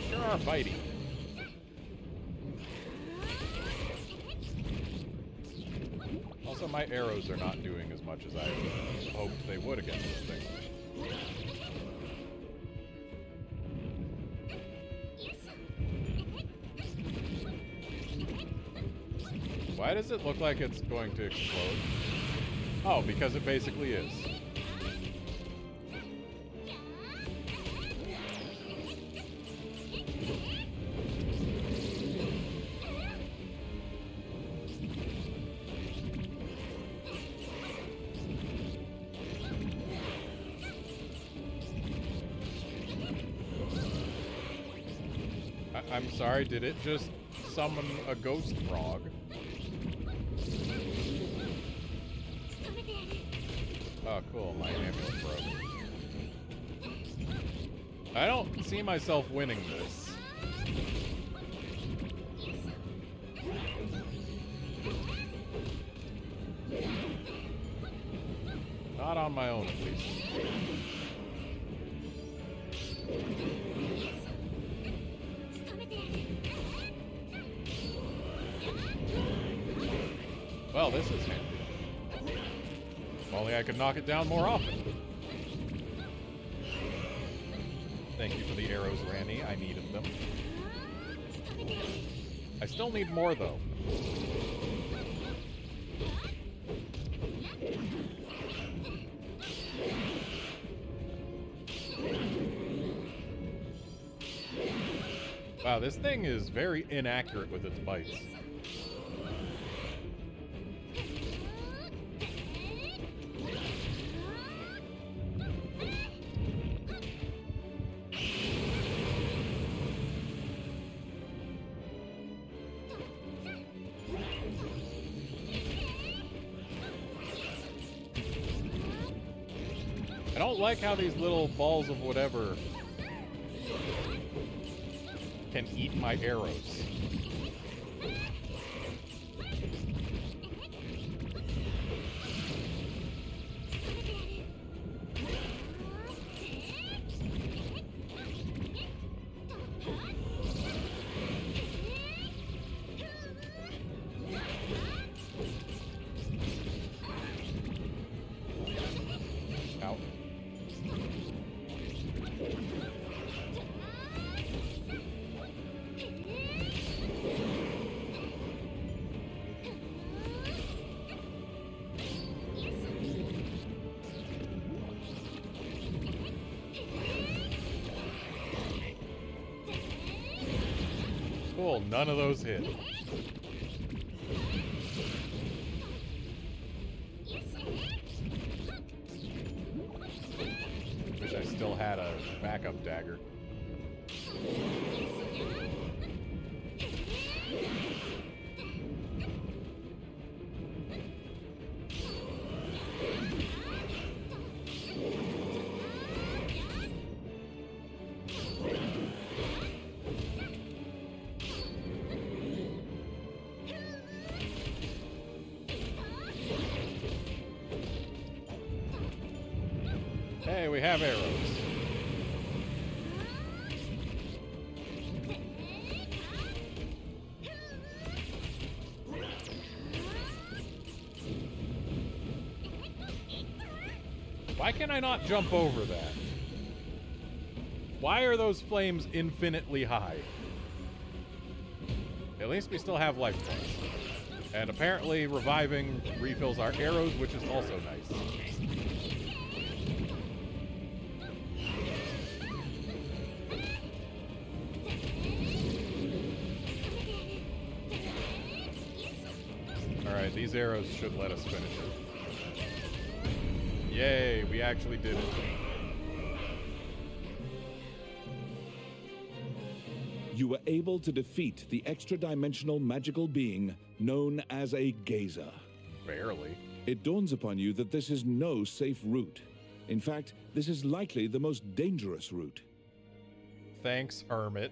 Sure are bitey. Also, my arrows are not doing as much as I hoped they would against this thing. Why does it look like it's going to explode? Oh, because it basically is. I'm sorry, did it just summon a ghost frog? Oh, cool. My amulet broke. I don't see myself winning this. Not on my own, at least. Well, this is handy. If only I could knock it down more often. Thank you for the arrows, Randy. I needed them. I still need more, though. Wow, this thing is very inaccurate with its bites. I don't like how these little balls of whatever can eat my arrows. Ow. Cool, none of those hit. Wish I still had a backup dagger. Hey, we have arrows. Why can I not jump over that? Why are those flames infinitely high? At least we still have life points. And apparently reviving refills our arrows, which is also nice. Alright, these arrows should let us finish it. Yay, we actually did it. You were able to defeat the extra-dimensional magical being known as a Gazer. Barely. It dawns upon you that this is no safe route. In fact, this is likely the most dangerous route. Thanks, Hermit.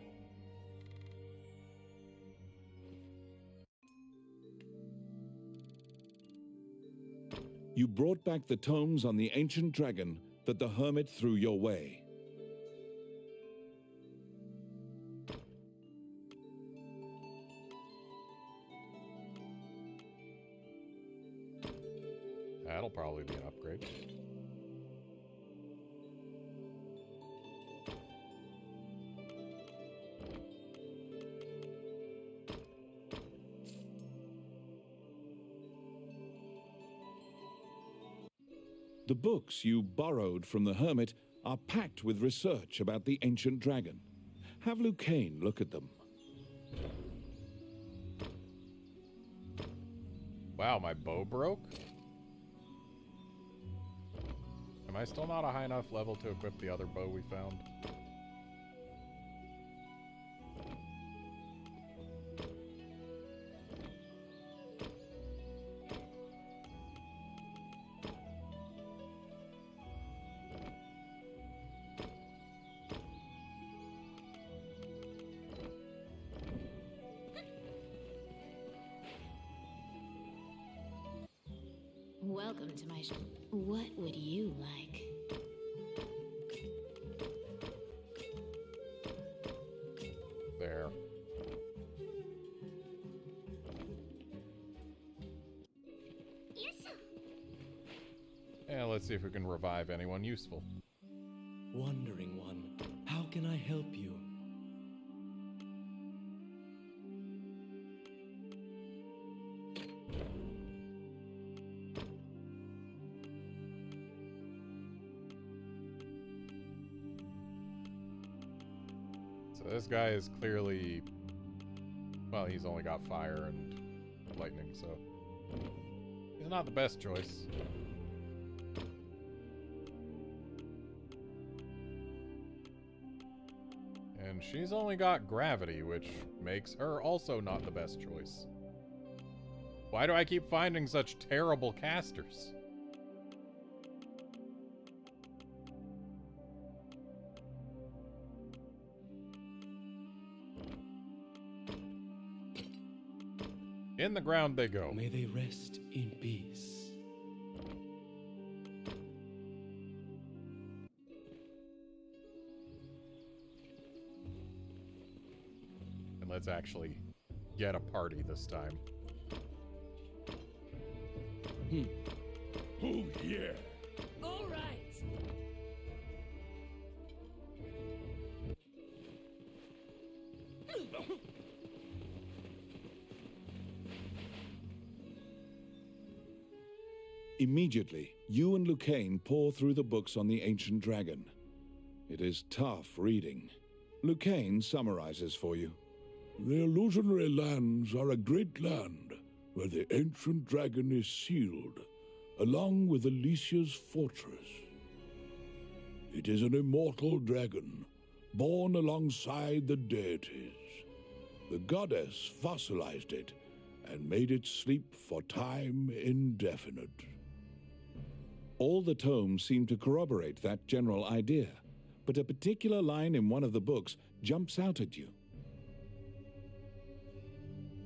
You brought back the tomes on the ancient dragon that the hermit threw your way. That'll probably be an upgrade. The books you borrowed from the hermit are packed with research about the ancient dragon. Have Lucane look at them. Wow, my bow broke? Am I still not a high enough level to equip the other bow we found? Welcome to my show. What would you like? There. Yeah, let's see if we can revive anyone useful. Wandering one, how can I help you? So this guy is clearly... Well, he's only got fire and lightning, so... He's not the best choice. And she's only got gravity, which makes her also not the best choice. Why do I keep finding such terrible casters? In the ground they go. May they rest in peace. And let's actually get a party this time. Oh, yeah. All right. Immediately, you and Lucane pore through the books on the ancient dragon. It is tough reading. Lucane summarizes for you. The illusionary lands are a great land where the ancient dragon is sealed, along with Alicia's fortress. It is an immortal dragon, born alongside the deities. The goddess fossilized it and made it sleep for time indefinite. All the tomes seem to corroborate that general idea, but a particular line in one of the books jumps out at you.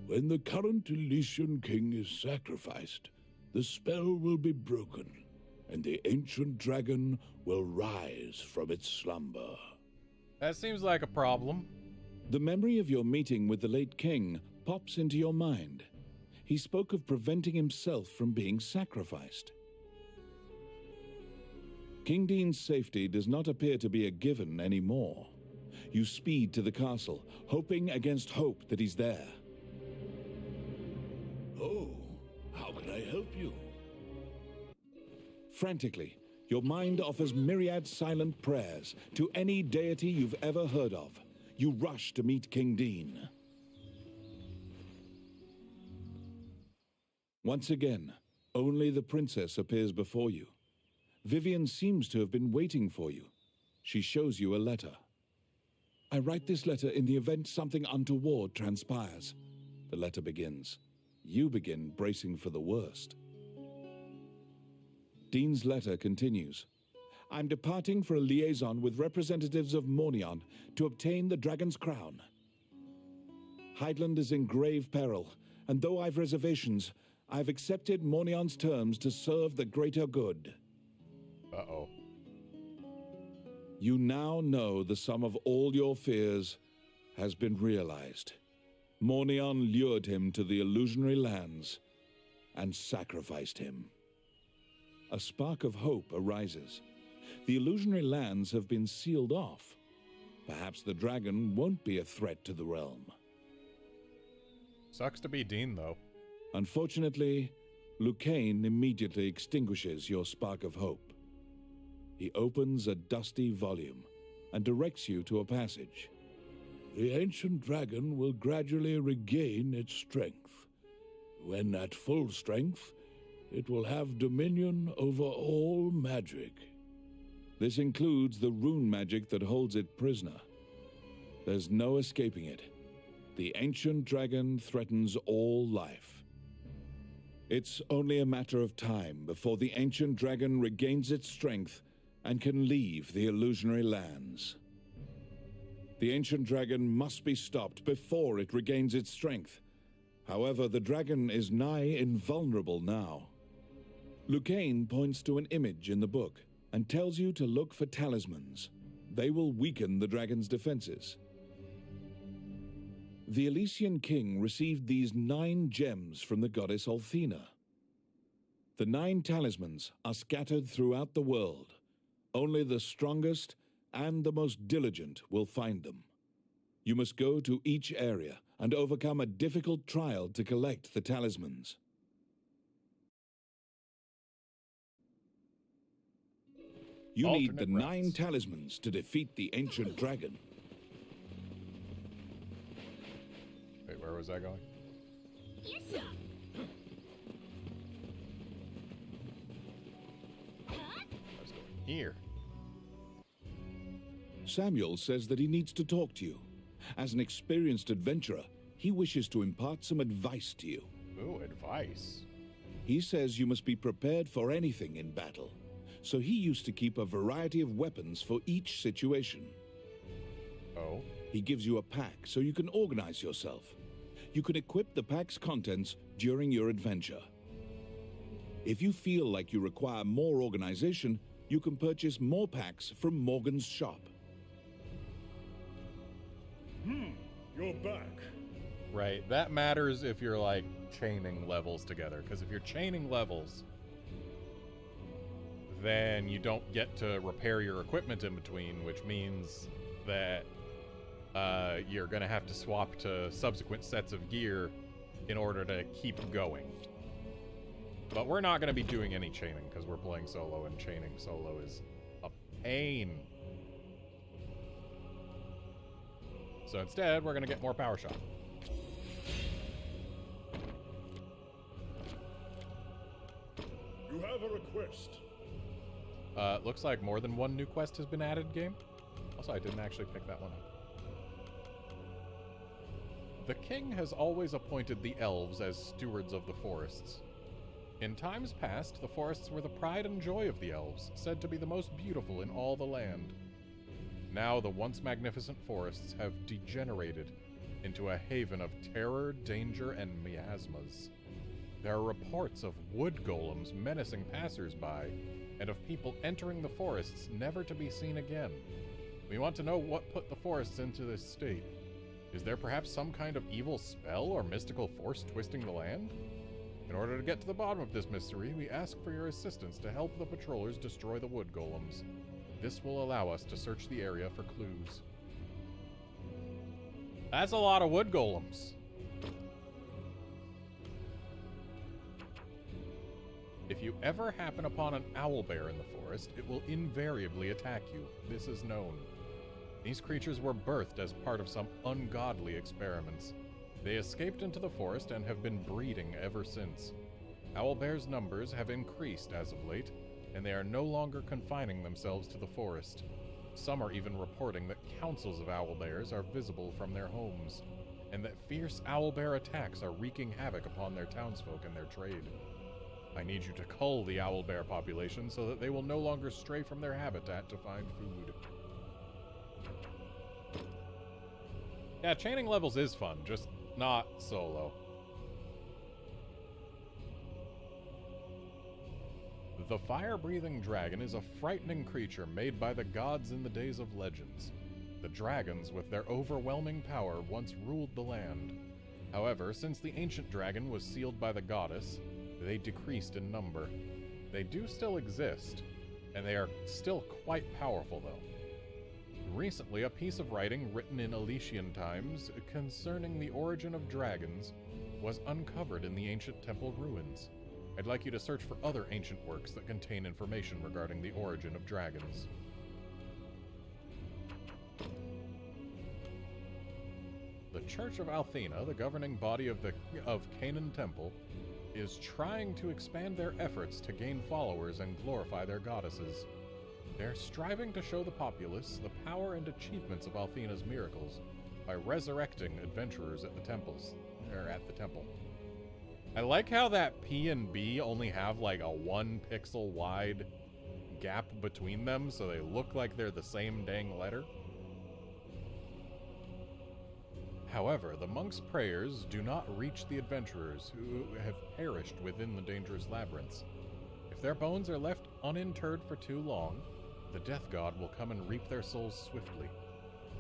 When the current Elysian king is sacrificed, the spell will be broken, and the ancient dragon will rise from its slumber. That seems like a problem. The memory of your meeting with the late king pops into your mind. He spoke of preventing himself from being sacrificed. King Dean's safety does not appear to be a given anymore. You speed to the castle, hoping against hope that he's there. Oh, how can I help you? Frantically, your mind offers myriad silent prayers to any deity you've ever heard of. You rush to meet King Dean. Once again, only the princess appears before you. Vivian seems to have been waiting for you. She shows you a letter. I write this letter in the event something untoward transpires. The letter begins. You begin bracing for the worst. Dean's letter continues. I'm departing for a liaison with representatives of Mornion to obtain the dragon's crown. Heidland is in grave peril, and though I've reservations, I've accepted Mornion's terms to serve the greater good. Uh-oh. You now know the sum of all your fears has been realized. Mornion lured him to the illusionary lands and sacrificed him. A spark of hope arises. The illusionary lands have been sealed off. Perhaps the dragon won't be a threat to the realm. Sucks to be Dean, though. Unfortunately, Lucane immediately extinguishes your spark of hope. He opens a dusty volume and directs you to a passage. The ancient dragon will gradually regain its strength. When at full strength, it will have dominion over all magic. This includes the rune magic that holds it prisoner. There's no escaping it. The ancient dragon threatens all life. It's only a matter of time before the ancient dragon regains its strength and can leave the illusionary lands. The ancient dragon must be stopped before it regains its strength. However, the dragon is nigh invulnerable now. Lucane points to an image in the book and tells you to look for talismans. They will weaken the dragon's defenses. The Elysian king received these 9 gems from the goddess Althena. The 9 talismans are scattered throughout the world. Only the strongest and the most diligent will find them. You must go to each area and overcome a difficult trial to collect the talismans. You need the 9 talismans to defeat the ancient dragon. Wait, where was I going? I was going here. Samuel says that he needs to talk to you. As an experienced adventurer, he wishes to impart some advice to you. Ooh, advice. He says you must be prepared for anything in battle. So he used to keep a variety of weapons for each situation. Oh? He gives you a pack so you can organize yourself. You can equip the pack's contents during your adventure. If you feel like you require more organization, you can purchase more packs from Morgan's shop. You're back. Right, that matters if you're, like, chaining levels together. Because if you're chaining levels, then you don't get to repair your equipment in between, which means that you're going to have to swap to subsequent sets of gear in order to keep going. But we're not going to be doing any chaining because we're playing solo, and chaining solo is a pain. So instead, we're going to get more power shot. You have a request. Looks like more than one new quest has been added, game. Also, I didn't actually pick that one up. The king has always appointed the elves as stewards of the forests. In times past, the forests were the pride and joy of the elves, said to be the most beautiful in all the land. Now the once magnificent forests have degenerated into a haven of terror, danger, and miasmas. There are reports of wood golems menacing passers-by, and of people entering the forests never to be seen again. We want to know what put the forests into this state. Is there perhaps some kind of evil spell or mystical force twisting the land? In order to get to the bottom of this mystery, we ask for your assistance to help the patrollers destroy the wood golems. This will allow us to search the area for clues. That's a lot of wood golems. If you ever happen upon an owlbear in the forest, it will invariably attack you. This is known. These creatures were birthed as part of some ungodly experiments. They escaped into the forest and have been breeding ever since. Owlbears' numbers have increased as of late, and they are no longer confining themselves to the forest. Some are even reporting that councils of owlbears are visible from their homes, and that fierce owlbear attacks are wreaking havoc upon their townsfolk and their trade. I need you to cull the owlbear population so that they will no longer stray from their habitat to find food. Yeah, chaining levels is fun, just not solo. The fire-breathing dragon is a frightening creature made by the gods in the days of legends. The dragons, with their overwhelming power, once ruled the land. However, since the ancient dragon was sealed by the goddess, they decreased in number. They do still exist, and they are still quite powerful, though. Recently, a piece of writing written in Elysian times concerning the origin of dragons was uncovered in the ancient temple ruins. I'd like you to search for other ancient works that contain information regarding the origin of dragons. The Church of Althena, the governing body of Canaan Temple, is trying to expand their efforts to gain followers and glorify their goddesses. They're striving to show the populace the power and achievements of Althena's miracles by resurrecting adventurers at the temple. I like how that P and B only have like a 1 pixel wide gap between them, so they look like they're the same dang letter. However, the monks' prayers do not reach the adventurers who have perished within the dangerous labyrinths. If their bones are left uninterred for too long, the death god will come and reap their souls swiftly.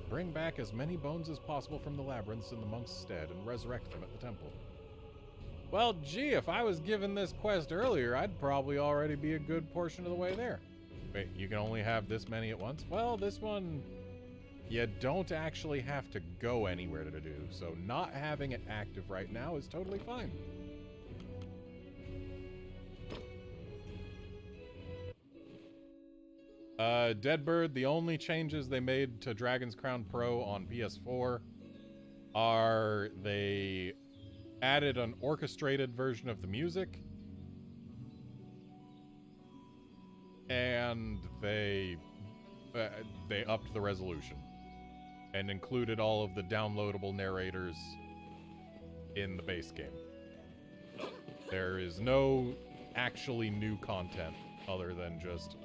Bring back as many bones as possible from the labyrinths in the monks' stead and resurrect them at the temple. Well, gee, if I was given this quest earlier, I'd probably already be a good portion of the way there. Wait, you can only have this many at once? Well, this one, you don't actually have to go anywhere to do, so not having it active right now is totally fine. Deadbird, the only changes they made to Dragon's Crown Pro on PS4 are they added an orchestrated version of the music, and they upped the resolution and included all of the downloadable narrators in the base game. There is no actually new content other than just,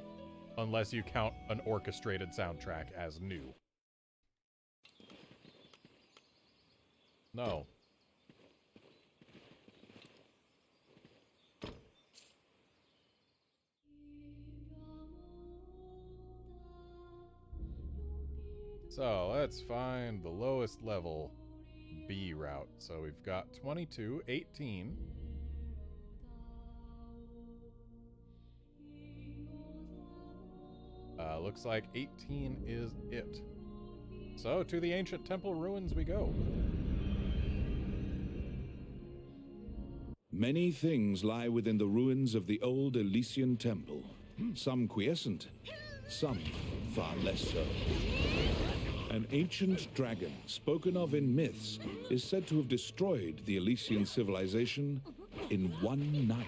unless you count an orchestrated soundtrack as new. No. So let's find the lowest level B route. So we've got 22, 18. Looks like 18 is it. So to the ancient temple ruins we go. Many things lie within the ruins of the old Elysian temple. Some quiescent, some far less so. An ancient dragon, spoken of in myths, is said to have destroyed the Elysian civilization in one night.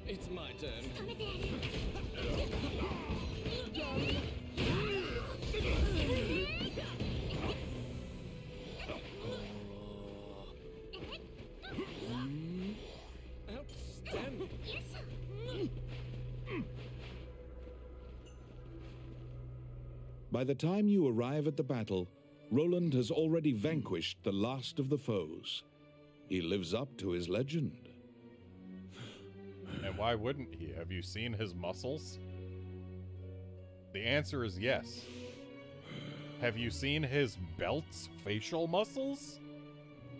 It's my turn. Outstanding. By the time you arrive at the battle, Roland has already vanquished the last of the foes. He lives up to his legend. And why wouldn't he? Have you seen his muscles? The answer is yes. Have you seen his belt's facial muscles?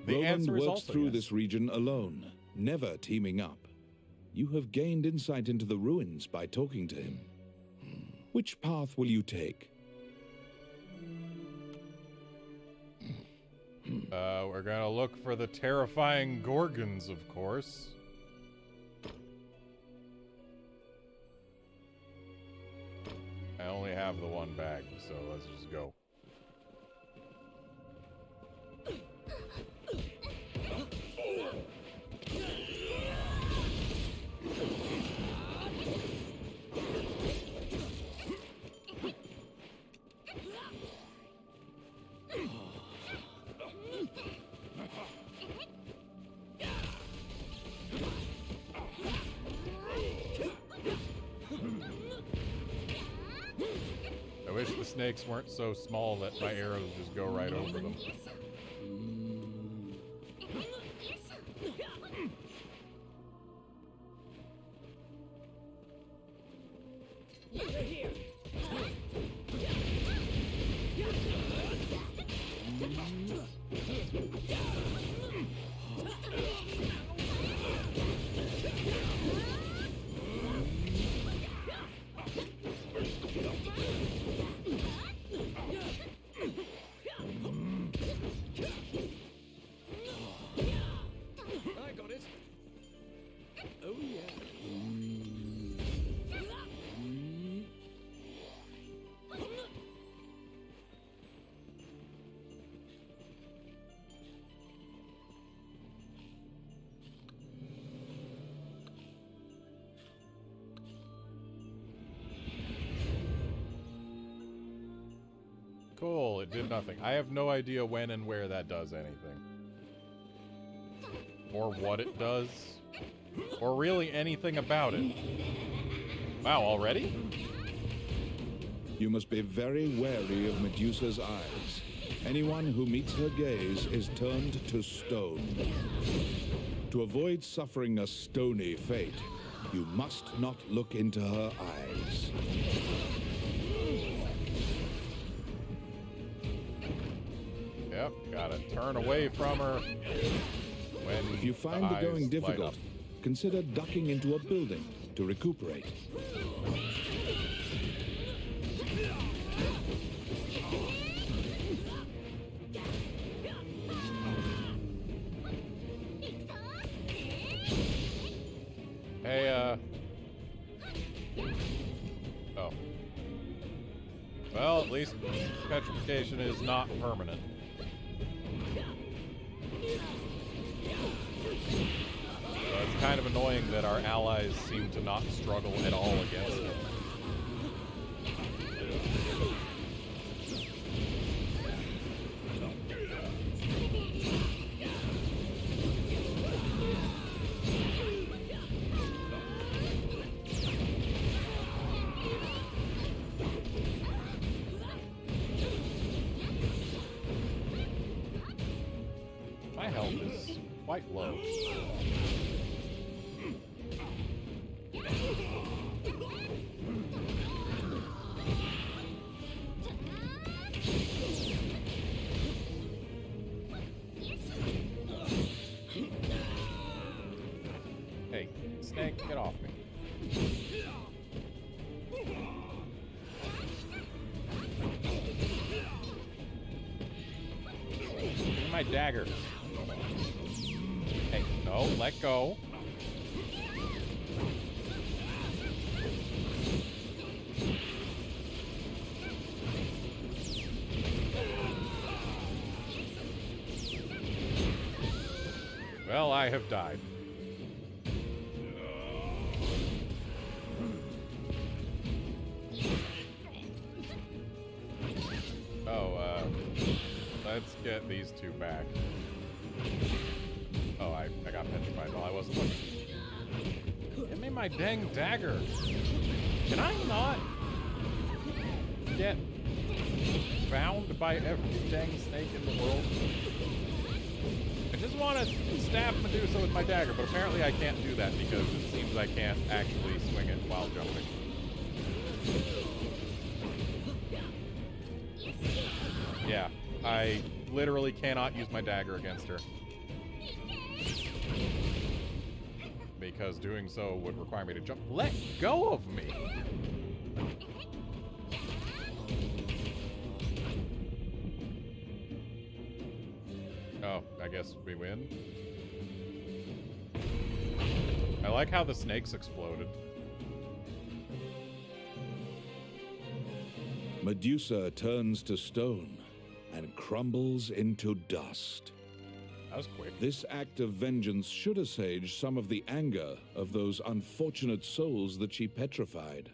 The Roland answer is works also through yes. this region alone, never teaming up. You have gained insight into the ruins by talking to him. Which path will you take? We're gonna look for the terrifying Gorgons, of course. I only have the one bag, so let's just go. I wish the snakes weren't so small that my arrows just go right over them. Cool, it did nothing. I have no idea when and where that does anything. Or what it does. Or really anything about it. Wow, already? You must be very wary of Medusa's eyes. Anyone who meets her gaze is turned to stone. To avoid suffering a stony fate, you must not look into her eyes. Yep, gotta turn away from her when If you find the going difficult, consider ducking into a building to recuperate. Hey, oh. Well, at least petrification is not permanent. So it's kind of annoying that our allies seem to not struggle at all against it. My health is quite low. Hey, snake, get off me. Give me my dagger. Hey, no, let go. Well, I have died. Oh, let's get these two back. Oh, I got petrified while I wasn't looking. Give me my dang dagger. Can I not get bound by every dang snake in the world? I just want to stab Medusa with my dagger, but apparently I can't do that because it seems I can't actually swing it while jumping. Yeah, I literally cannot use my dagger against her. because doing so would require me to jump. Let go of me! Oh, I guess we win. I like how the snakes exploded. Medusa turns to stone and crumbles into dust. That was quick. This act of vengeance should assuage some of the anger of those unfortunate souls that she petrified.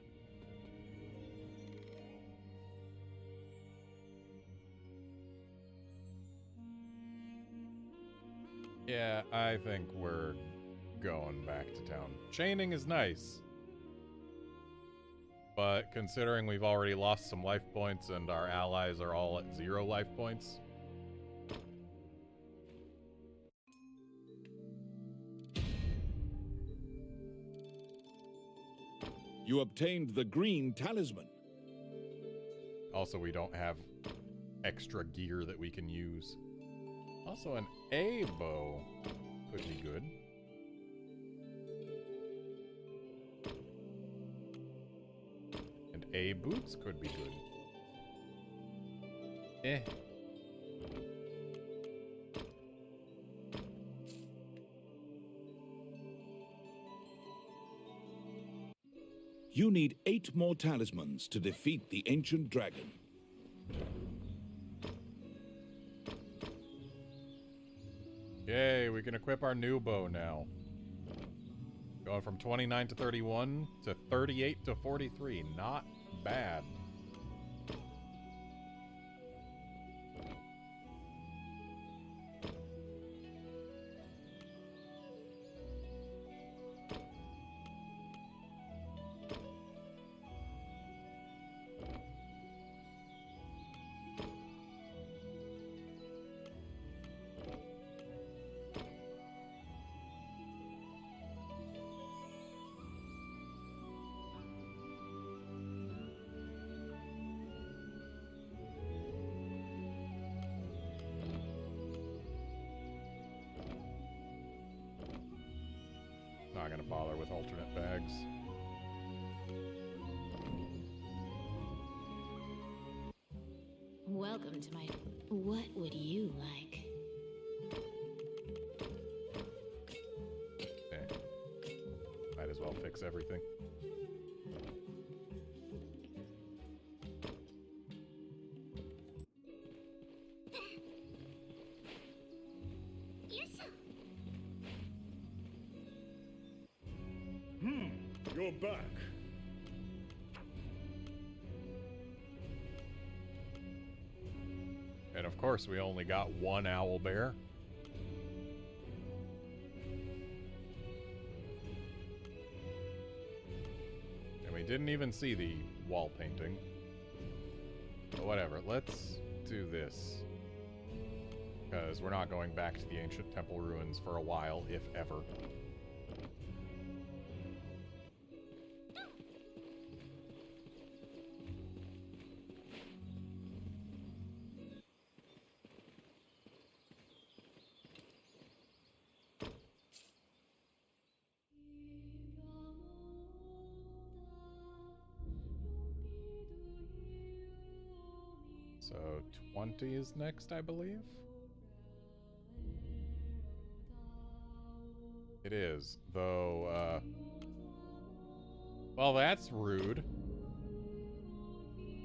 Yeah, I think we're going back to town. Chaining is nice. But considering we've already lost some life points and our allies are all at 0 life points. You obtained the green talisman. Also, we don't have extra gear that we can use. Also, an A bow could be good. And A boots could be good. Eh. You need 8 more talismans to defeat the ancient dragon. Yay, we can equip our new bow now. Going from 29 to 31 to 38 to 43. Not bad. Not gonna bother with alternate bags. Welcome to my... What would you like? Might as well fix everything. You're back. And of course, we only got one owl bear. And we didn't even see the wall painting. But whatever, let's do this. Because we're not going back to the ancient temple ruins for a while, if ever. So 20 is next, I believe? It is, though, well, that's rude.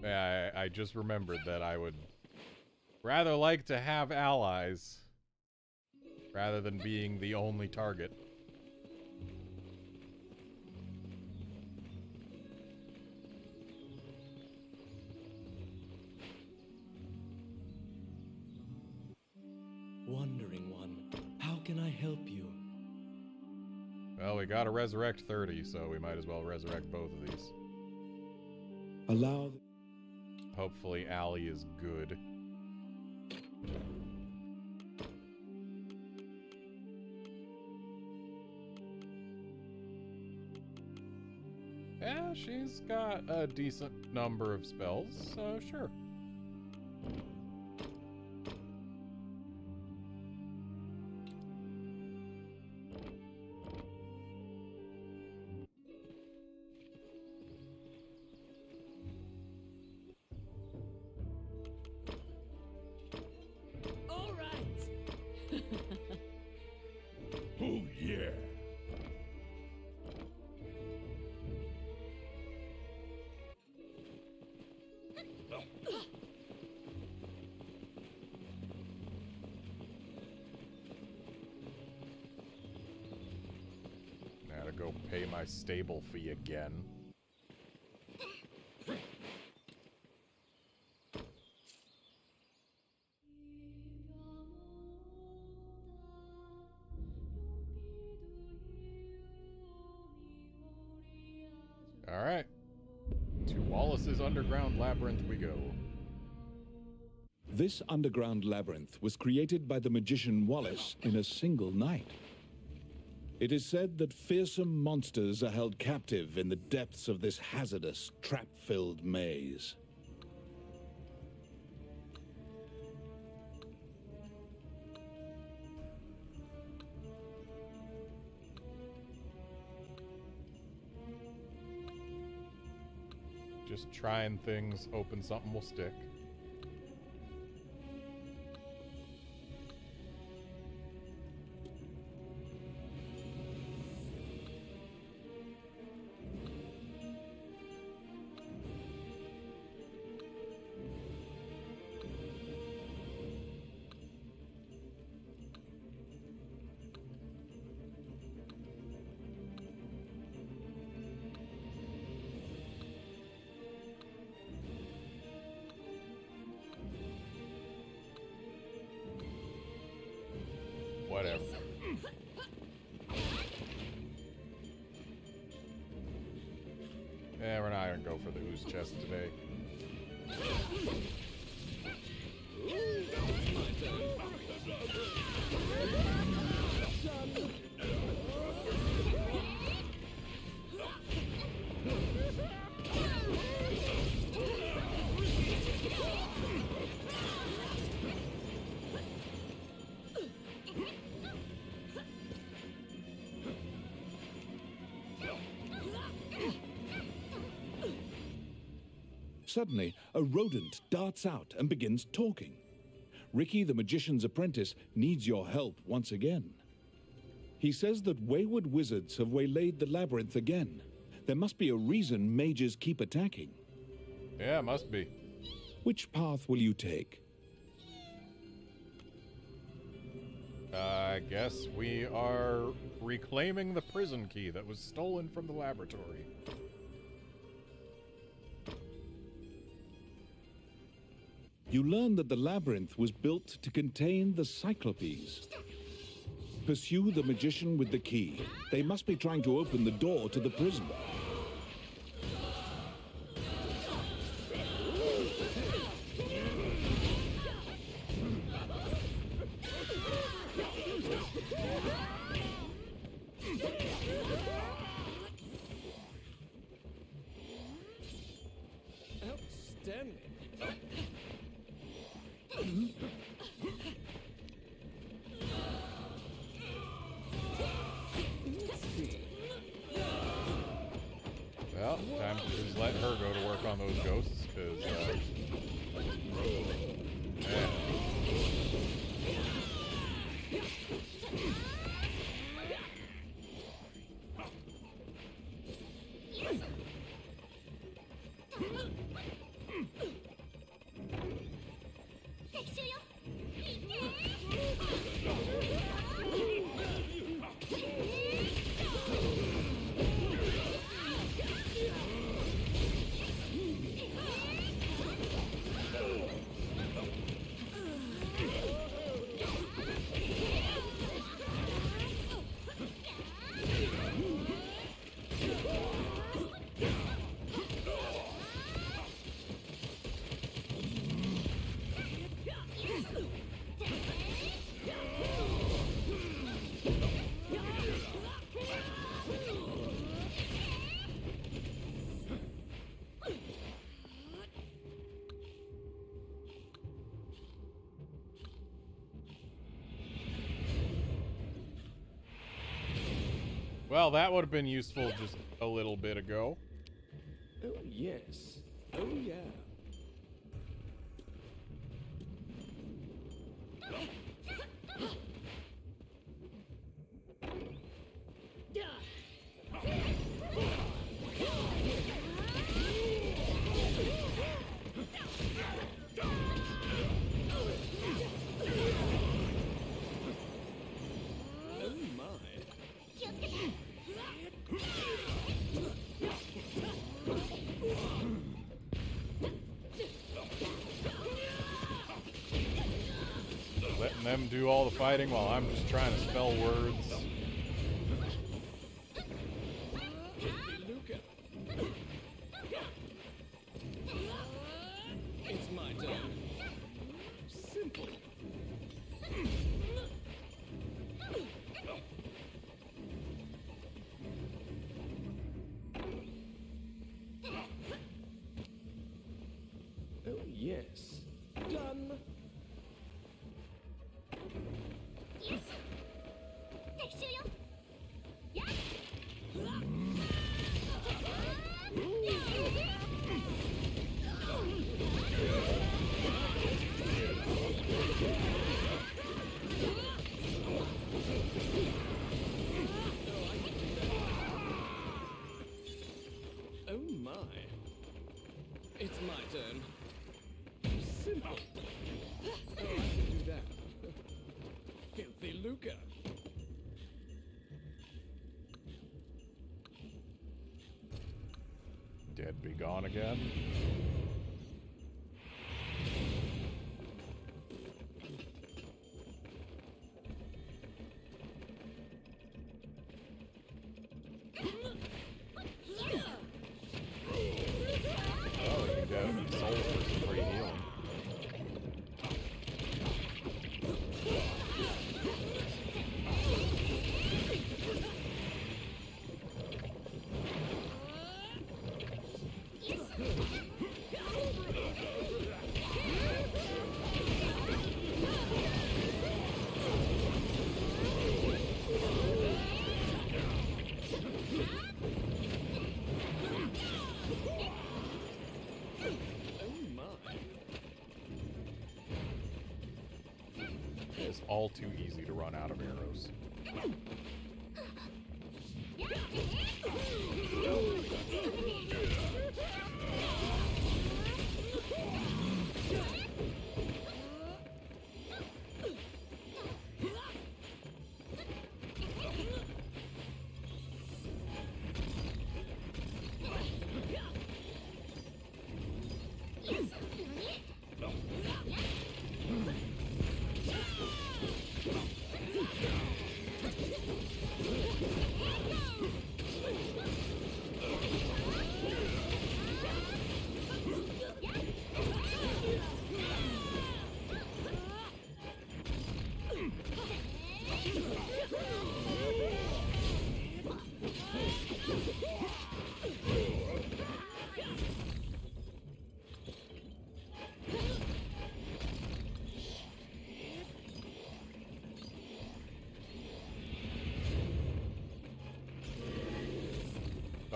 Yeah, I just remembered that I would rather like to have allies rather than being the only target. Wandering one, how can I help you? Well, we gotta resurrect 30, so we might as well resurrect both of these. Allow... Hopefully Allie is good. Yeah, she's got a decent number of spells, so sure. go pay my stable fee again. Alright. To Wallace's underground labyrinth we go. This underground labyrinth was created by the magician Wallace in a single night. It is said that fearsome monsters are held captive in the depths of this hazardous, trap-filled maze. Just trying things, hoping something will stick. Whatever. Yeah, we're not gonna go for the ooze chest today. Suddenly, a rodent darts out and begins talking. Ricky, the magician's apprentice, needs your help once again. He says that wayward wizards have waylaid the labyrinth again. There must be a reason mages keep attacking. Yeah, must be. Which path will you take? I guess we are reclaiming the prison key that was stolen from the laboratory. You learn that the labyrinth was built to contain the Cyclopes. Pursue the magician with the key. They must be trying to open the door to the prison. Outstanding. Well, time to just let her go to work on those ghosts, because, yeah. Well, that would have been useful just a little bit ago. Oh, yes. Oh, yeah. Oh, my. them do all the fighting while I'm just trying to spell words. It's my turn. Simple. Oh, yes. Done. Oh my. It's my turn. Simple. Oh, I can do that. Filthy Luca. Dead be gone again. Oh, you got soul for some free healing. It's all too easy to run out of arrows.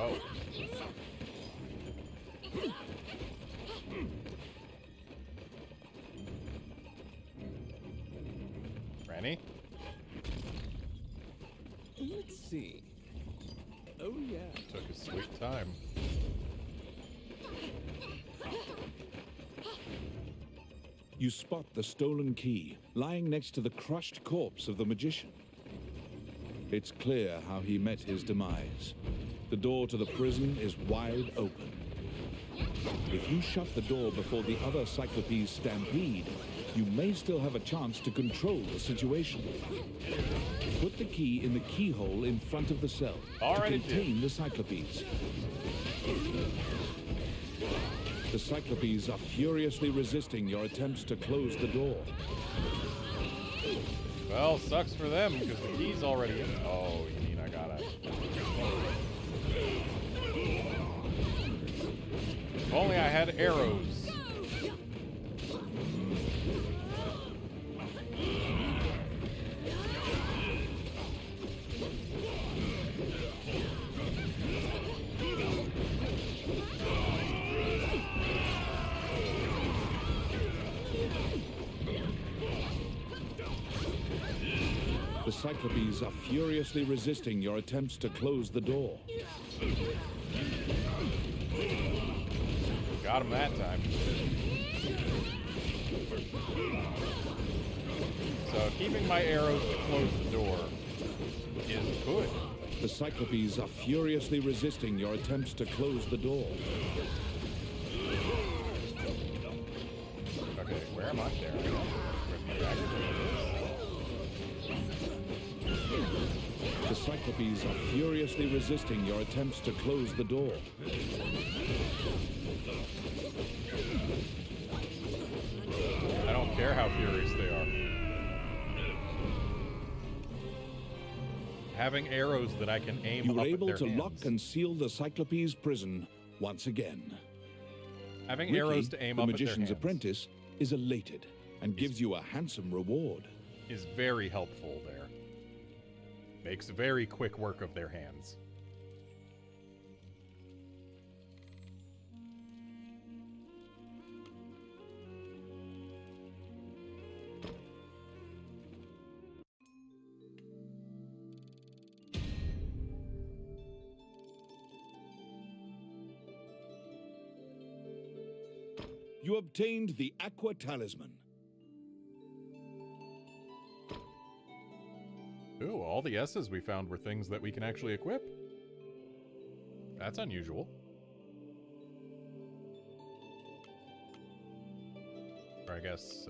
Oh. Franny? Let's see. Oh, yeah. Took his sweet time. You spot the stolen key lying next to the crushed corpse of the magician. It's clear how he met his demise. The door to the prison is wide open. If you shut the door before the other Cyclopes stampede, you may still have a chance to control the situation. Put the key in the keyhole in front of the cell Already to contain the Cyclopes. The Cyclopes are furiously resisting your attempts to close the door. Well, sucks for them, because the key's already in. Oh, you mean I gotta... If only I had arrows. The Cyclopes are furiously resisting your attempts to close the door. Got him that time. So keeping my arrows to close the door is good. The Cyclopes are furiously resisting your attempts to close the door. Okay, where am I there? Where's my activity? Cyclopes are furiously resisting your attempts to close the door. I don't care how furious they are. Having arrows that I can aim You up were at able their to hands. lock and seal the Cyclopes prison once again. Having Ricky, arrows to aim the up at their magician's hands apprentice, is elated and gives you a handsome reward. is very helpful there. Makes very quick work of their hands. You obtained the Aqua Talisman. Ooh, all the S's we found were things that we can actually equip. That's unusual. Or I guess,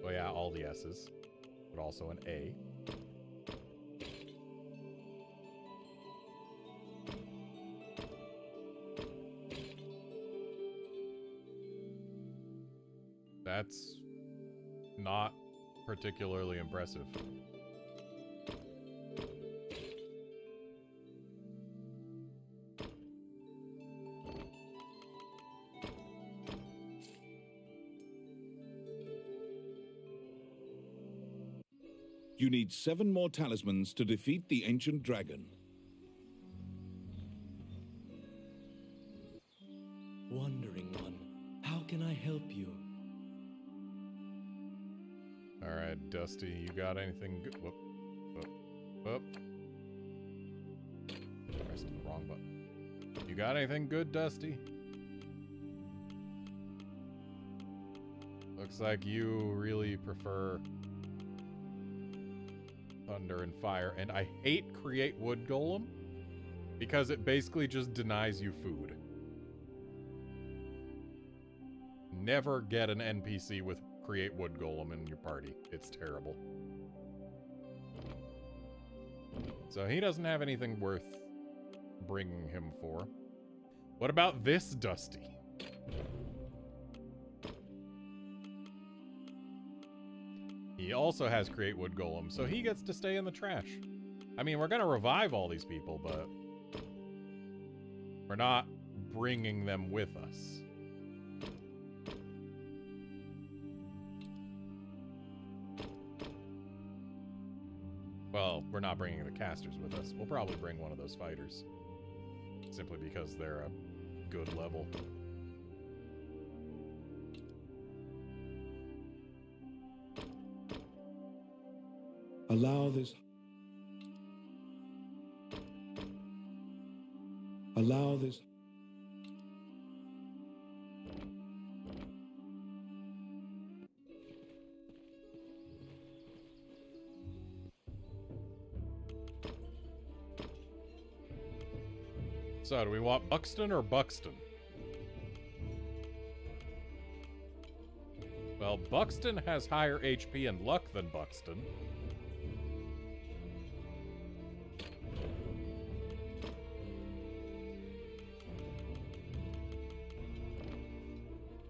well yeah, all the S's, but also an A. That's not particularly impressive. You need 7 more talismans to defeat the ancient dragon. Wandering one, how can I help you? Alright, Dusty, you got anything good? Whoop. Whoop. Whoop. Pressed the wrong button. You got anything good, Dusty? Looks like you really prefer thunder and fire, and I hate Create Wood Golem because it basically just denies you food. Never get an NPC with Create Wood Golem in your party. It's terrible. So he doesn't have anything worth bringing him for. What about this Dusty? He also has Create Wood Golem, so he gets to stay in the trash. I mean, we're gonna revive all these people, but we're not bringing them with us. Well, we're not bringing the casters with us. We'll probably bring one of those fighters. Simply because they're a good level. Allow this. Allow this. So, do we want Buxton or Buxton? Well, Buxton has higher HP and luck than Buxton.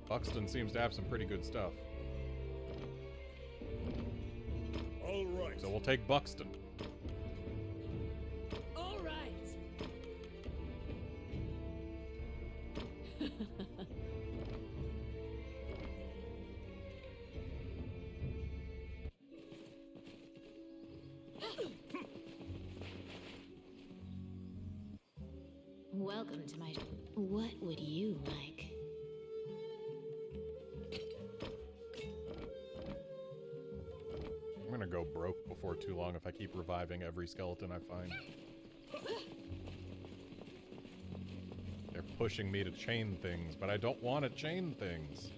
Buxton seems to have some pretty good stuff. All right. So we'll take Buxton. All right. Welcome to my... What would you like? I'm gonna go broke before too long if I keep reviving every skeleton I find. They're pushing me to chain things, but I don't want to chain things.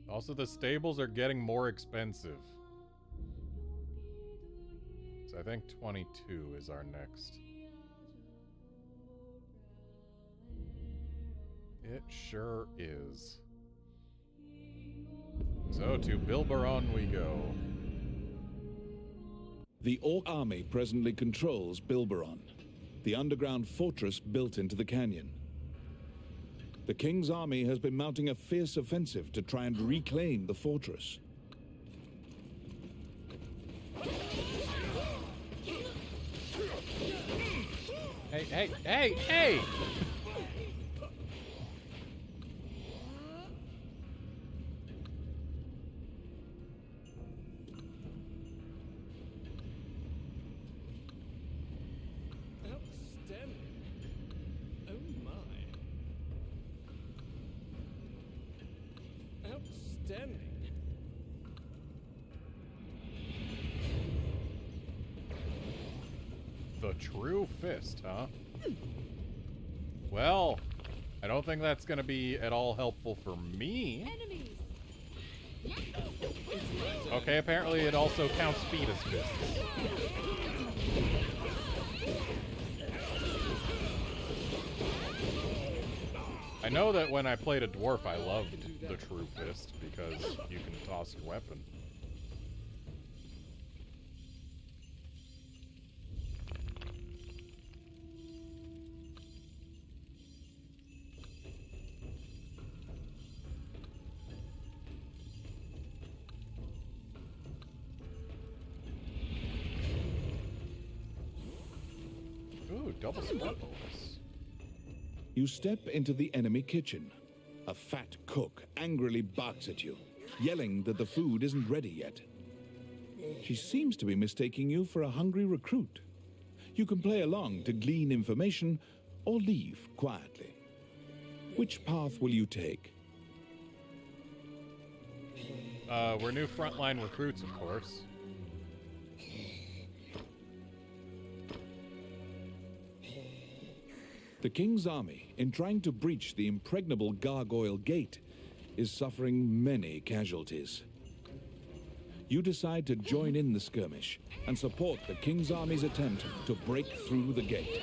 Also, the stables are getting more expensive. So I think 22 is our next. It sure is. So to Bilberon we go. The Orc army presently controls Bilberon, the underground fortress built into the canyon. The King's army has been mounting a fierce offensive to try and reclaim the fortress. Hey, hey, hey, hey! Outstanding. Oh my. Outstanding. The true fist, huh? Well, I don't think that's gonna be at all helpful for me. Okay, apparently it also counts feet as fists. I know that when I played a dwarf, I loved the true fist because you can toss your weapon. Ooh, double spot bonus. You step into the enemy kitchen. A fat cook angrily barks at you, yelling that the food isn't ready yet. She seems to be mistaking you for a hungry recruit. You can play along to glean information or leave quietly. Which path will you take? We're new frontline recruits, of course. The King's army, in trying to breach the impregnable Gargoyle Gate, is suffering many casualties. You decide to join in the skirmish and support the King's army's attempt to break through the gate.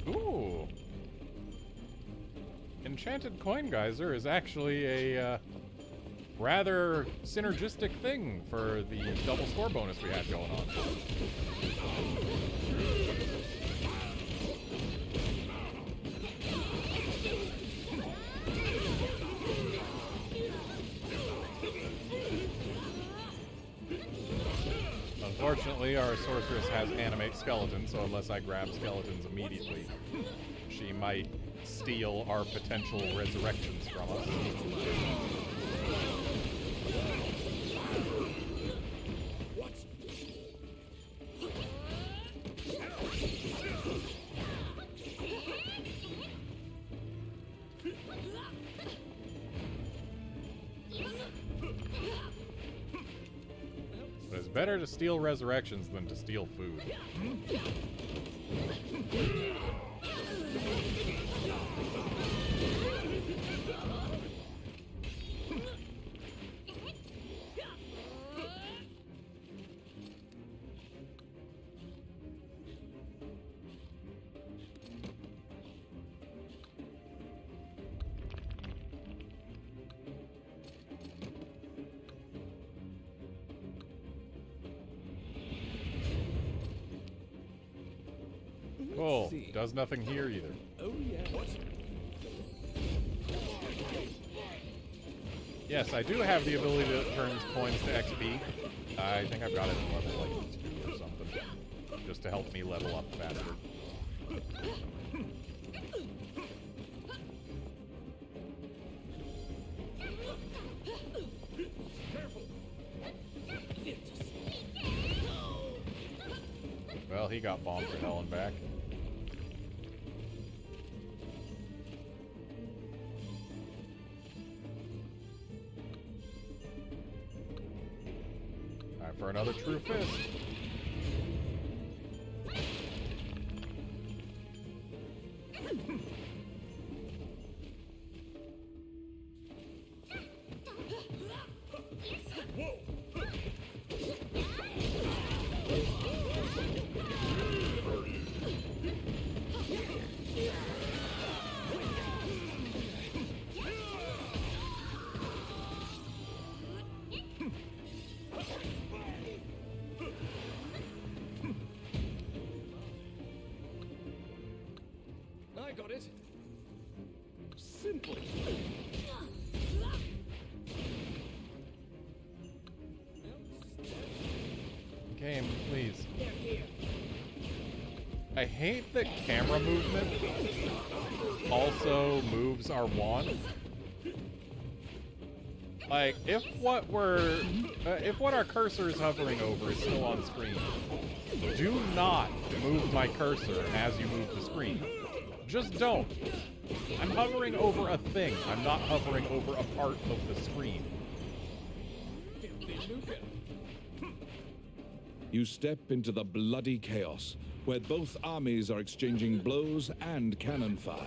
Ooh. Enchanted Coin Geyser is actually a rather synergistic thing for the double score bonus we had going on. Unfortunately, our sorceress has animate skeletons, so unless I grab skeletons immediately, she might steal our potential resurrections from us. But it's better to steal resurrections than to steal food. Cool. Does nothing here either. Oh yeah. Yes, I do have the ability to turn coins to XP. I think I've got it at level like 2 or something. Just to help me level up faster. Well, he got bombed to hell and back. Time for another true fist. Game, please. I hate that camera movement also moves our wand. Like, if what our cursor is hovering over is still on screen, do not move my cursor as you move the screen. Just don't. I'm hovering over a thing. I'm not hovering over a part of the screen. You step into the bloody chaos, where both armies are exchanging blows and cannon fire.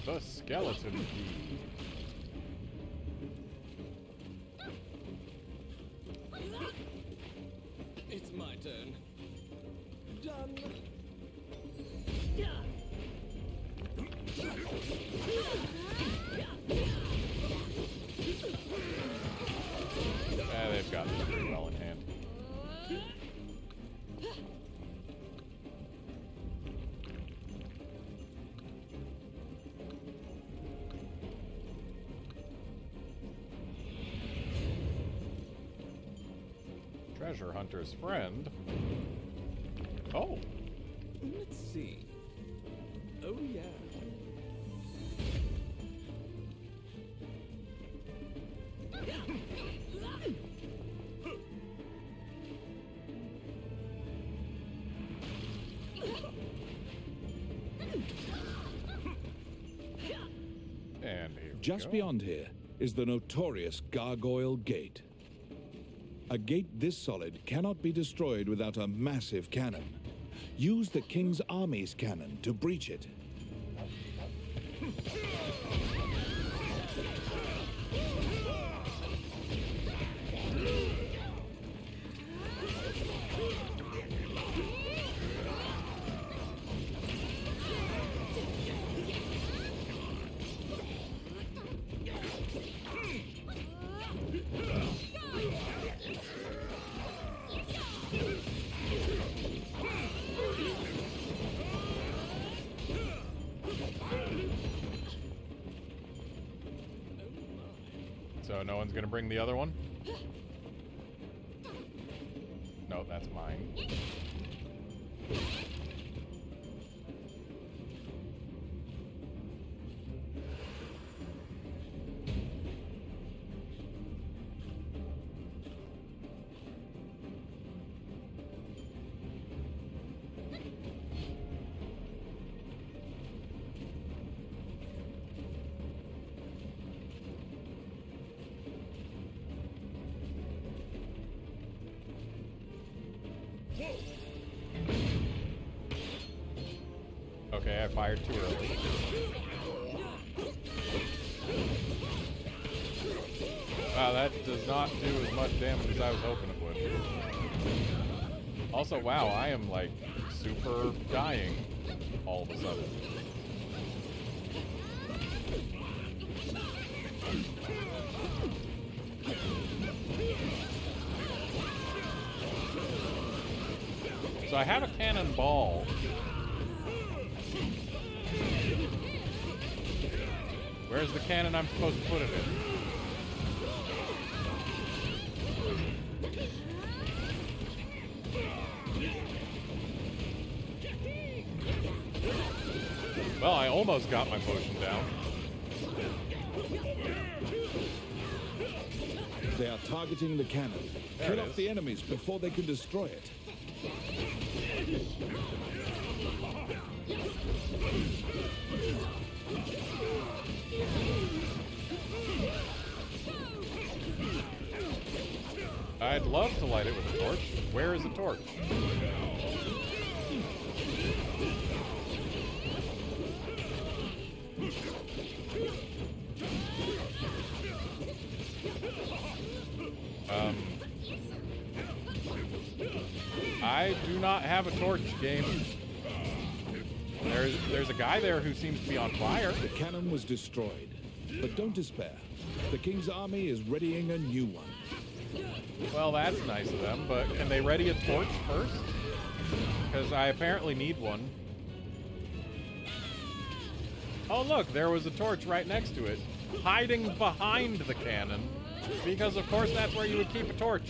The skeleton key. It's my turn. Done. They've got this pretty well in hand. Treasure hunter's friend. Oh. Let's see. Oh, yeah. And here we Just go. beyond here is the notorious Gargoyle Gate. A gate this solid cannot be destroyed without a massive cannon. Use the King's Army's cannon to breach it. So no one's gonna bring the other one? No, that's mine. Okay, I fired too early. Wow, that does not do as much damage as I was hoping it would. Also, wow, I am like super dying all of a sudden. So I have a cannonball. Where's the cannon I'm supposed to put it in? Well, I almost got my potion down. They are targeting the cannon. Kill off the enemies before they can destroy it. I'd love to light it with a torch. Where is the torch? I do not have a torch, game. There's a guy there who seems to be on fire. The cannon was destroyed, but don't despair. The king's army is readying a new one. Well, that's nice of them, but can they ready a torch first? Because I apparently need one. Oh, look, there was a torch right next to it, hiding behind the cannon, because of course that's where you would keep a torch.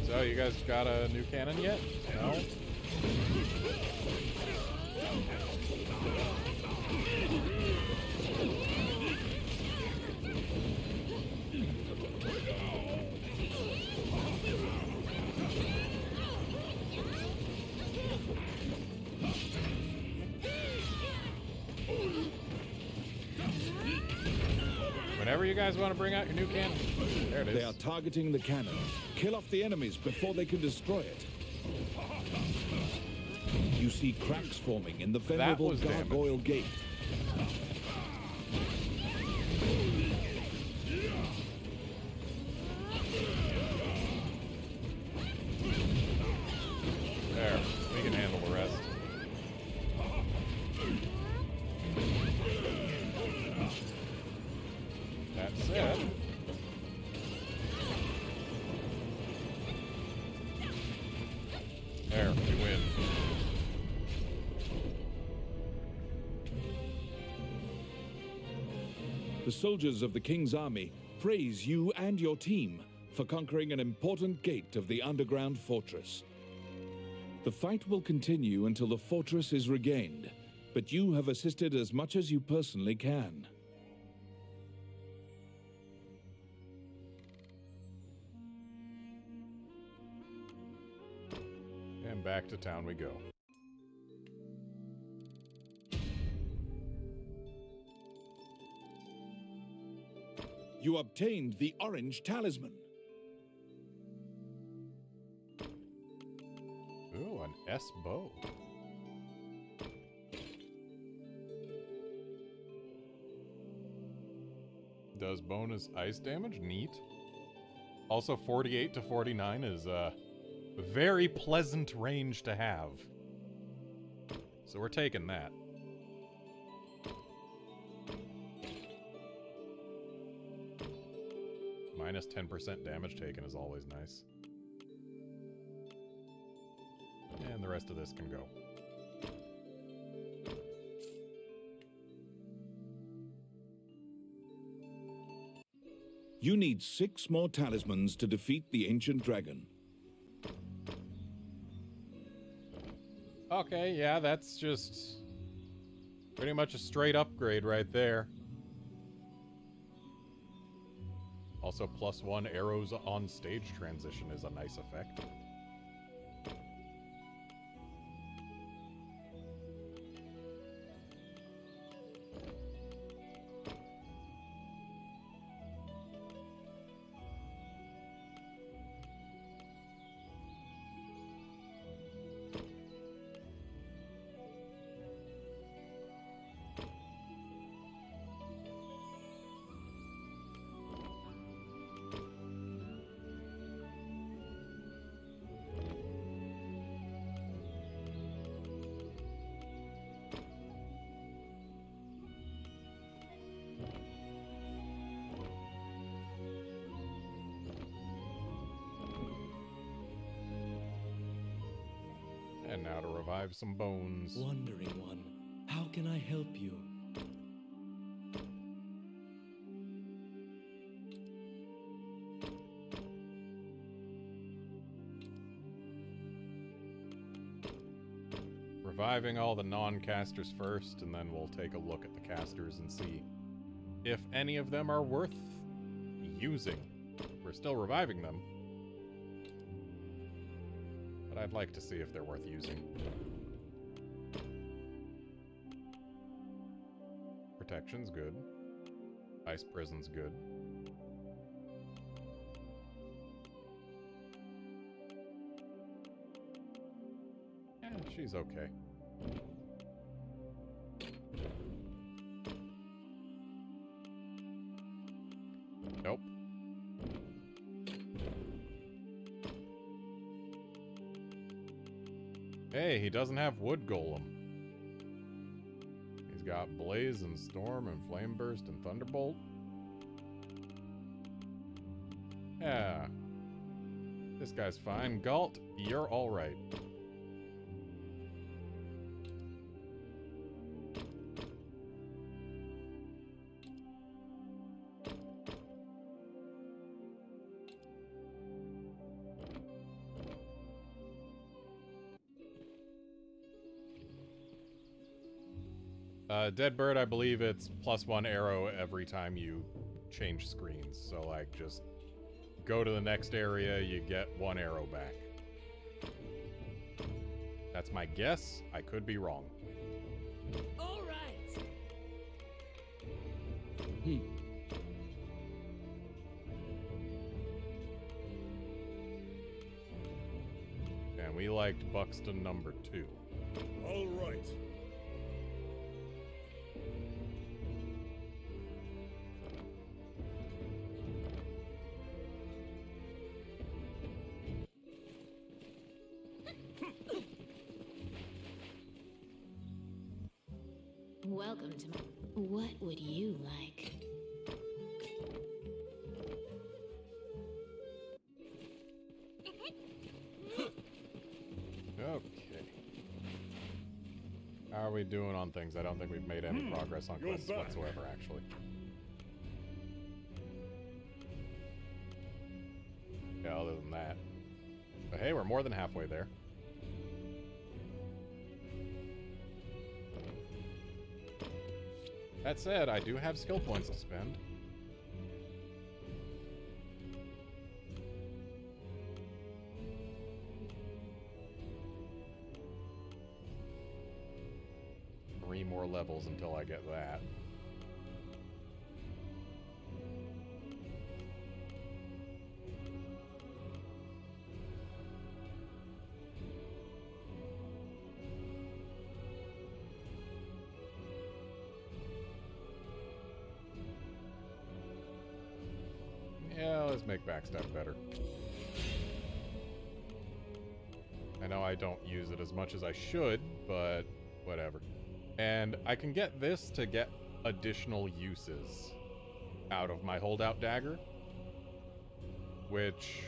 So, you guys got a new cannon yet? No? Whenever you guys want to bring out your new cannon. There it is. They are targeting the cannon. Kill off the enemies before they can destroy it. You see cracks forming in the venerable Gargoyle Gate. There. We can handle the rest. That said, there, we win. The soldiers of the king's army praise you and your team for conquering an important gate of the underground fortress. The fight will continue until the fortress is regained, but you have assisted as much as you personally can. And back to town we go. You obtained the Orange Talisman. Ooh, an S bow. Does bonus ice damage? Neat. Also, 48 to 49 is a very pleasant range to have. So we're taking that. Minus 10% damage taken is always nice. And the rest of this can go. You need 6 more talismans to defeat the ancient dragon. Okay, yeah, that's just pretty much a straight upgrade right there. Also, +1 arrows on stage transition is a nice effect. And now to revive some bones. Wandering one, how can I help you? Reviving all the non-casters first, and then we'll take a look at the casters and see if any of them are worth using. We're still reviving them, but I'd like to see if they're worth using. Protection's good. Ice prison's good. Yeah, she's okay. Nope. Hey, he doesn't have Wood Golem. He's got Blaze and Storm and Flame Burst and Thunderbolt. Yeah. This guy's fine. Galt, you're alright. Dead Bird, I believe it's +1 arrow every time you change screens. So, like, just go to the next area, you get 1 arrow back. That's my guess. I could be wrong. All right. And we liked Buxton number 2. All right. Welcome to my... What would you like? Okay. How are we doing on things? I don't think we've made any progress on quests whatsoever, actually. Yeah, other than that. But hey, we're more than halfway there. That said, I do have skill points to spend. Three more levels until I get that. Yeah, let's make backstab better. I know I don't use it as much as I should, but whatever. And I can get this to get additional uses out of my holdout dagger, which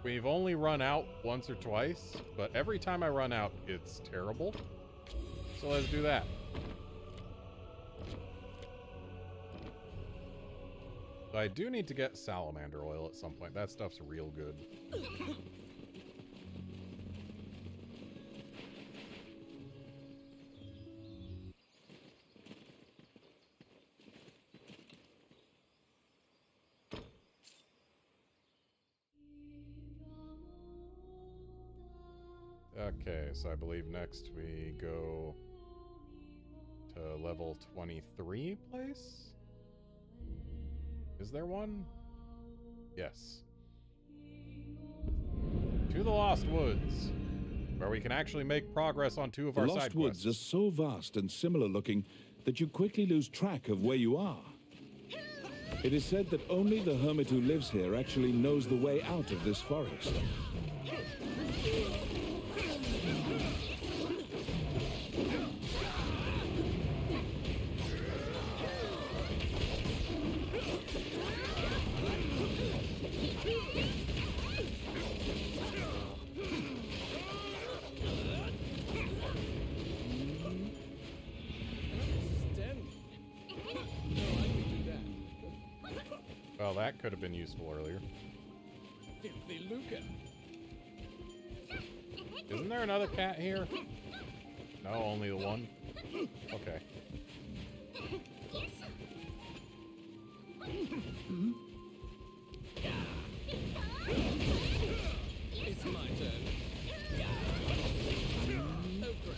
we've only run out once or twice, but every time I run out, it's terrible. So let's do that. I do need to get salamander oil at some point. That stuff's real good. Okay, so I believe next we go to level 23 place? Is there one? Yes. To the Lost Woods, where we can actually make progress on 2 of our side quests. The Lost Woods are so vast and similar looking that you quickly lose track of where you are. It is said that only the hermit who lives here actually knows the way out of this forest. Well, that could have been useful earlier. Filthy lucre. Isn't there another cat here? No, only the one? Okay. It's my turn. Oh, crap.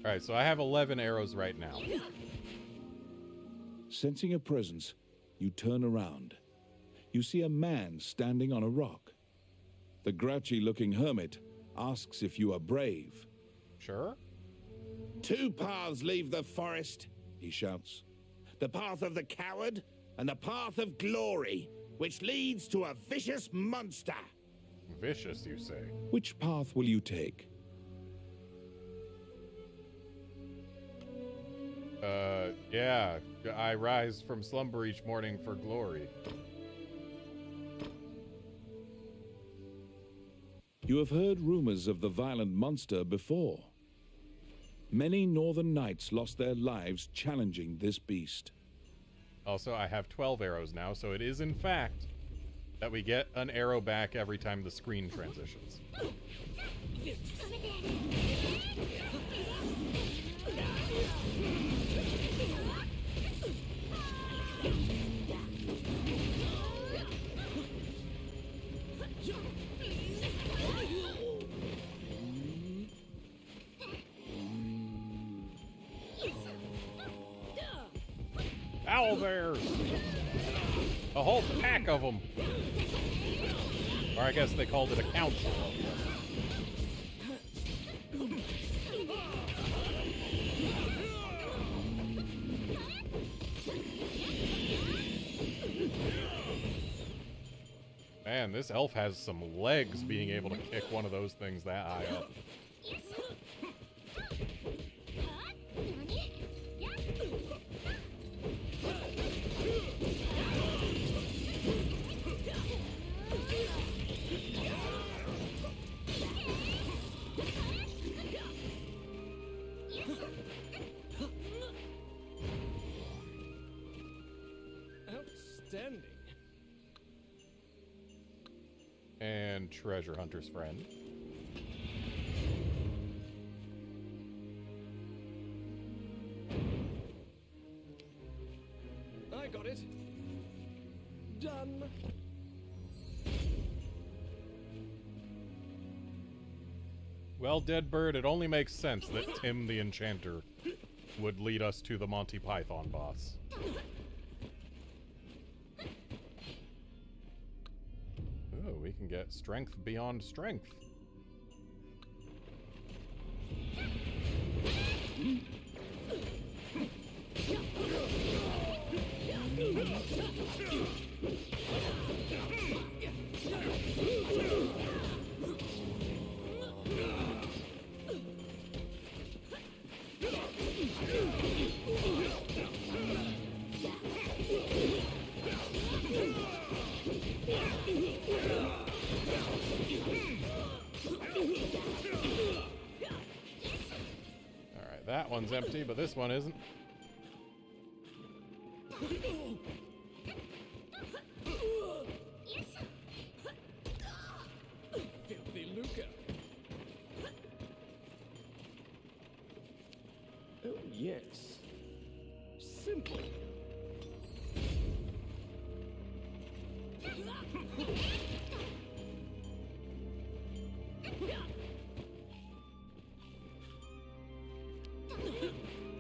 Alright, so I have 11 arrows right now. Sensing a presence, you turn around. You see a man standing on a rock. The grouchy-looking hermit asks if you are brave. Sure? Two paths leave the forest, he shouts. The path of the coward and the path of glory, which leads to a vicious monster. Vicious, you say? Which path will you take? Yeah. I rise from slumber each morning for glory. You have heard rumors of the violent monster before. Many northern knights lost their lives challenging this beast. Also, I have 12 arrows now, so it is in fact that we get an arrow back every time the screen transitions. Owl bears! A whole pack of them! Or I guess they called it a council. Man, this elf has some legs being able to kick one of those things that high up. Outstanding. And treasure hunter's friend. I got it. Done. Well, dead bird, it only makes sense that Tim the Enchanter would lead us to the Monty Python boss. Oh, we can get strength beyond strength. Alright, that one's empty, but this one isn't. Filthy lucre. Oh, yes. Simple.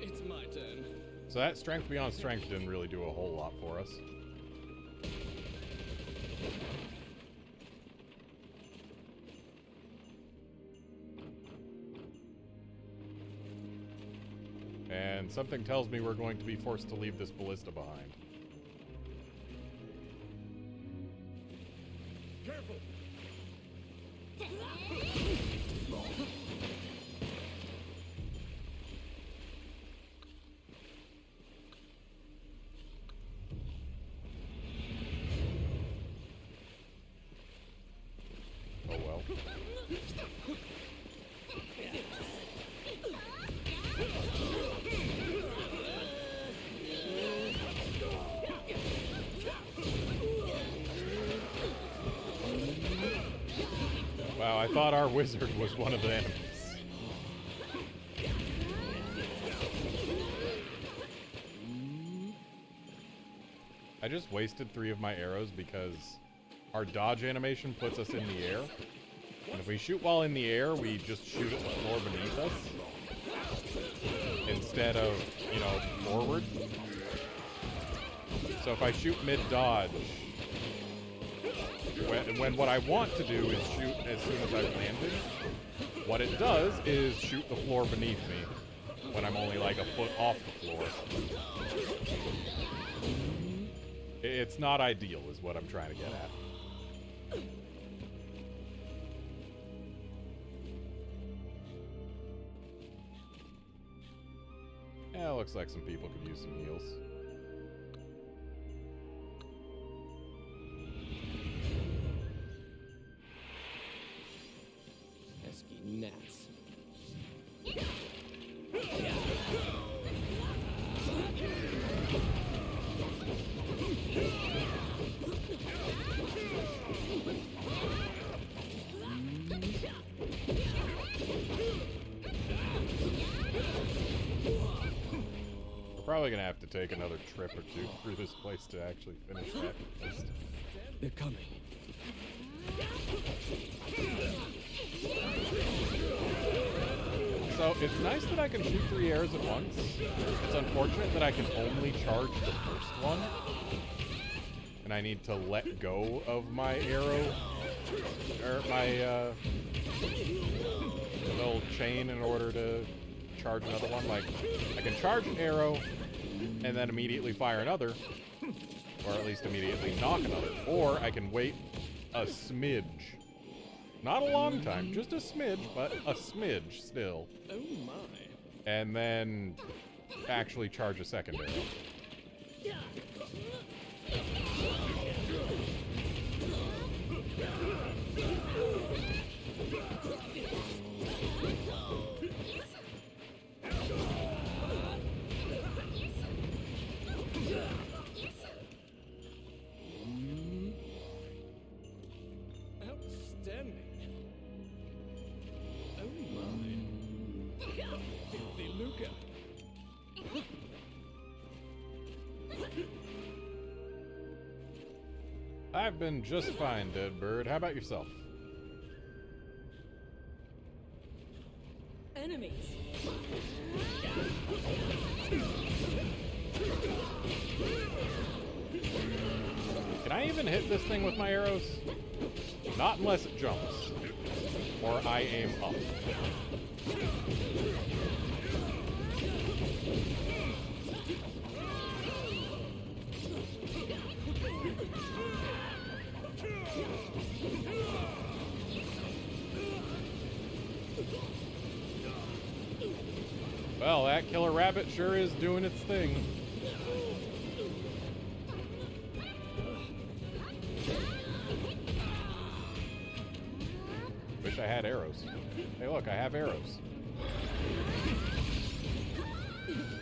It's my turn. So that strength beyond strength didn't really do a whole lot for us. And something tells me we're going to be forced to leave this ballista behind. Careful! Wow, I thought our wizard was one of the enemies. I just wasted 3 of my arrows because our dodge animation puts us in the air. And if we shoot while in the air, we just shoot at the floor beneath us. Instead of, you know, forward. So if I shoot mid-dodge, when what I want to do is shoot as soon as I've landed, what it does is shoot the floor beneath me when I'm only like a foot off the floor. It's not ideal, is what I'm trying to get at. Yeah, looks like some people could use some heals. Pesky gnats. We're probably gonna have to take another trip or two through this place to actually finish that quest. They're coming. So, it's nice that I can shoot 3 arrows at once. It's unfortunate that I can only charge the first one. And I need to let go of my arrow, or my, little chain in order to charge another one. Like, I can charge an arrow, and then immediately fire another, or at least immediately knock another. Or I can wait a smidge. Not a long time, just a smidge, but a smidge still. Oh my. And then actually charge a second arrow. Outstanding. Oh my. Filthy Luca. I've been just fine, Dead Bird. How about yourself? Enemies. Can I even hit this thing with my arrows? Not unless it jumps. Or I aim up. Well, that killer rabbit sure is doing its thing. Wish I had arrows. Hey, look, I have arrows.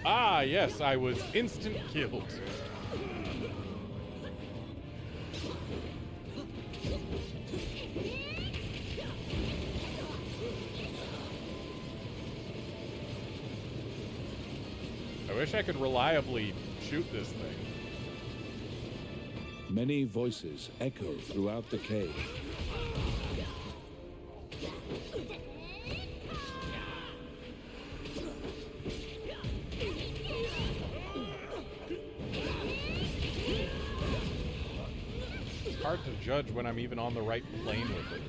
Ah, yes, I was instant killed. I wish I could reliably shoot this thing. Many voices echo throughout the cave. It's hard to judge when I'm even on the right plane with it.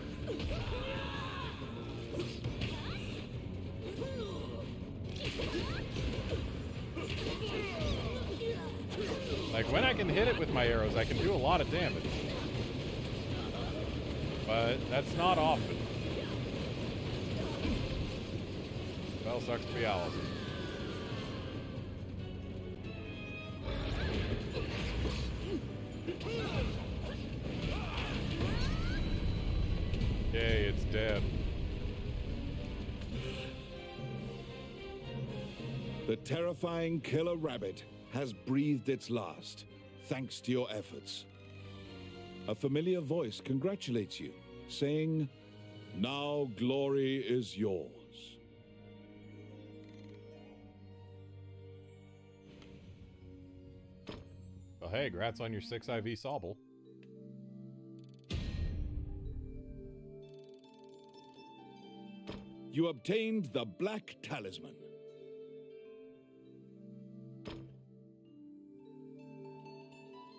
Like, when I can hit it with my arrows, I can do a lot of damage. But that's not often. Well, sucks to be Allison. Yay, it's dead. The terrifying killer rabbit has breathed its last, thanks to your efforts. A familiar voice congratulates you, saying, "Now glory is yours." Well, hey, grats on your 6 IV Sobble. You obtained the Black Talisman.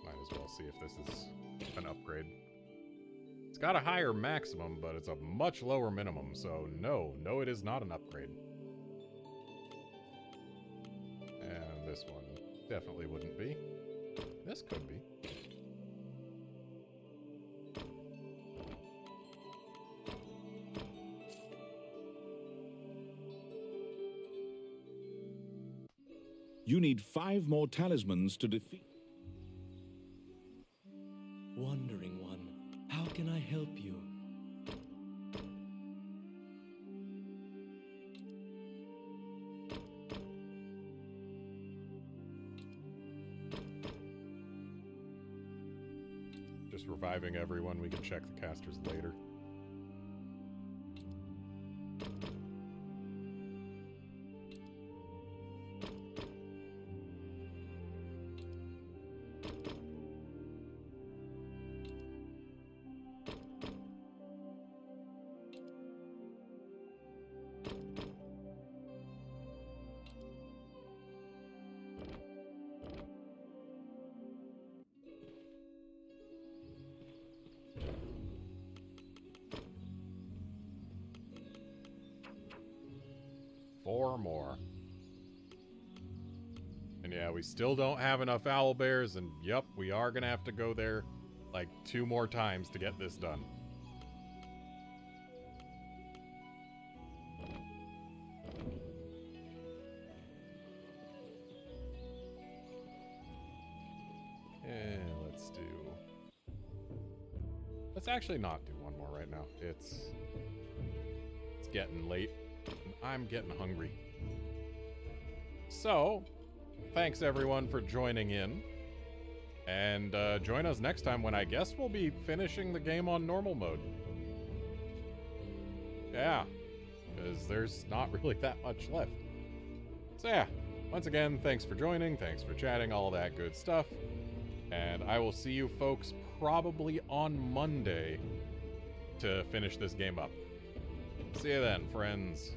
Might as well see if this is an upgrade. It's got a higher maximum, but it's a much lower minimum, so no, it is not an upgrade. And this one definitely wouldn't be. This could be. You need 5 more talismans to defeat. Wandering one, how can I help you? Just reviving everyone, we can check the casters later. Four more. And yeah, we still don't have enough owlbears, and yep, we are gonna have to go there like 2 more times to get this done. Let's actually not do one more right now. It's getting late. And I'm getting hungry. So, thanks everyone for joining in. And join us next time when I guess we'll be finishing the game on normal mode. Yeah, because there's not really that much left. So yeah, once again, thanks for joining, thanks for chatting, all that good stuff. And I will see you folks probably on Monday to finish this game up. See you then, friends.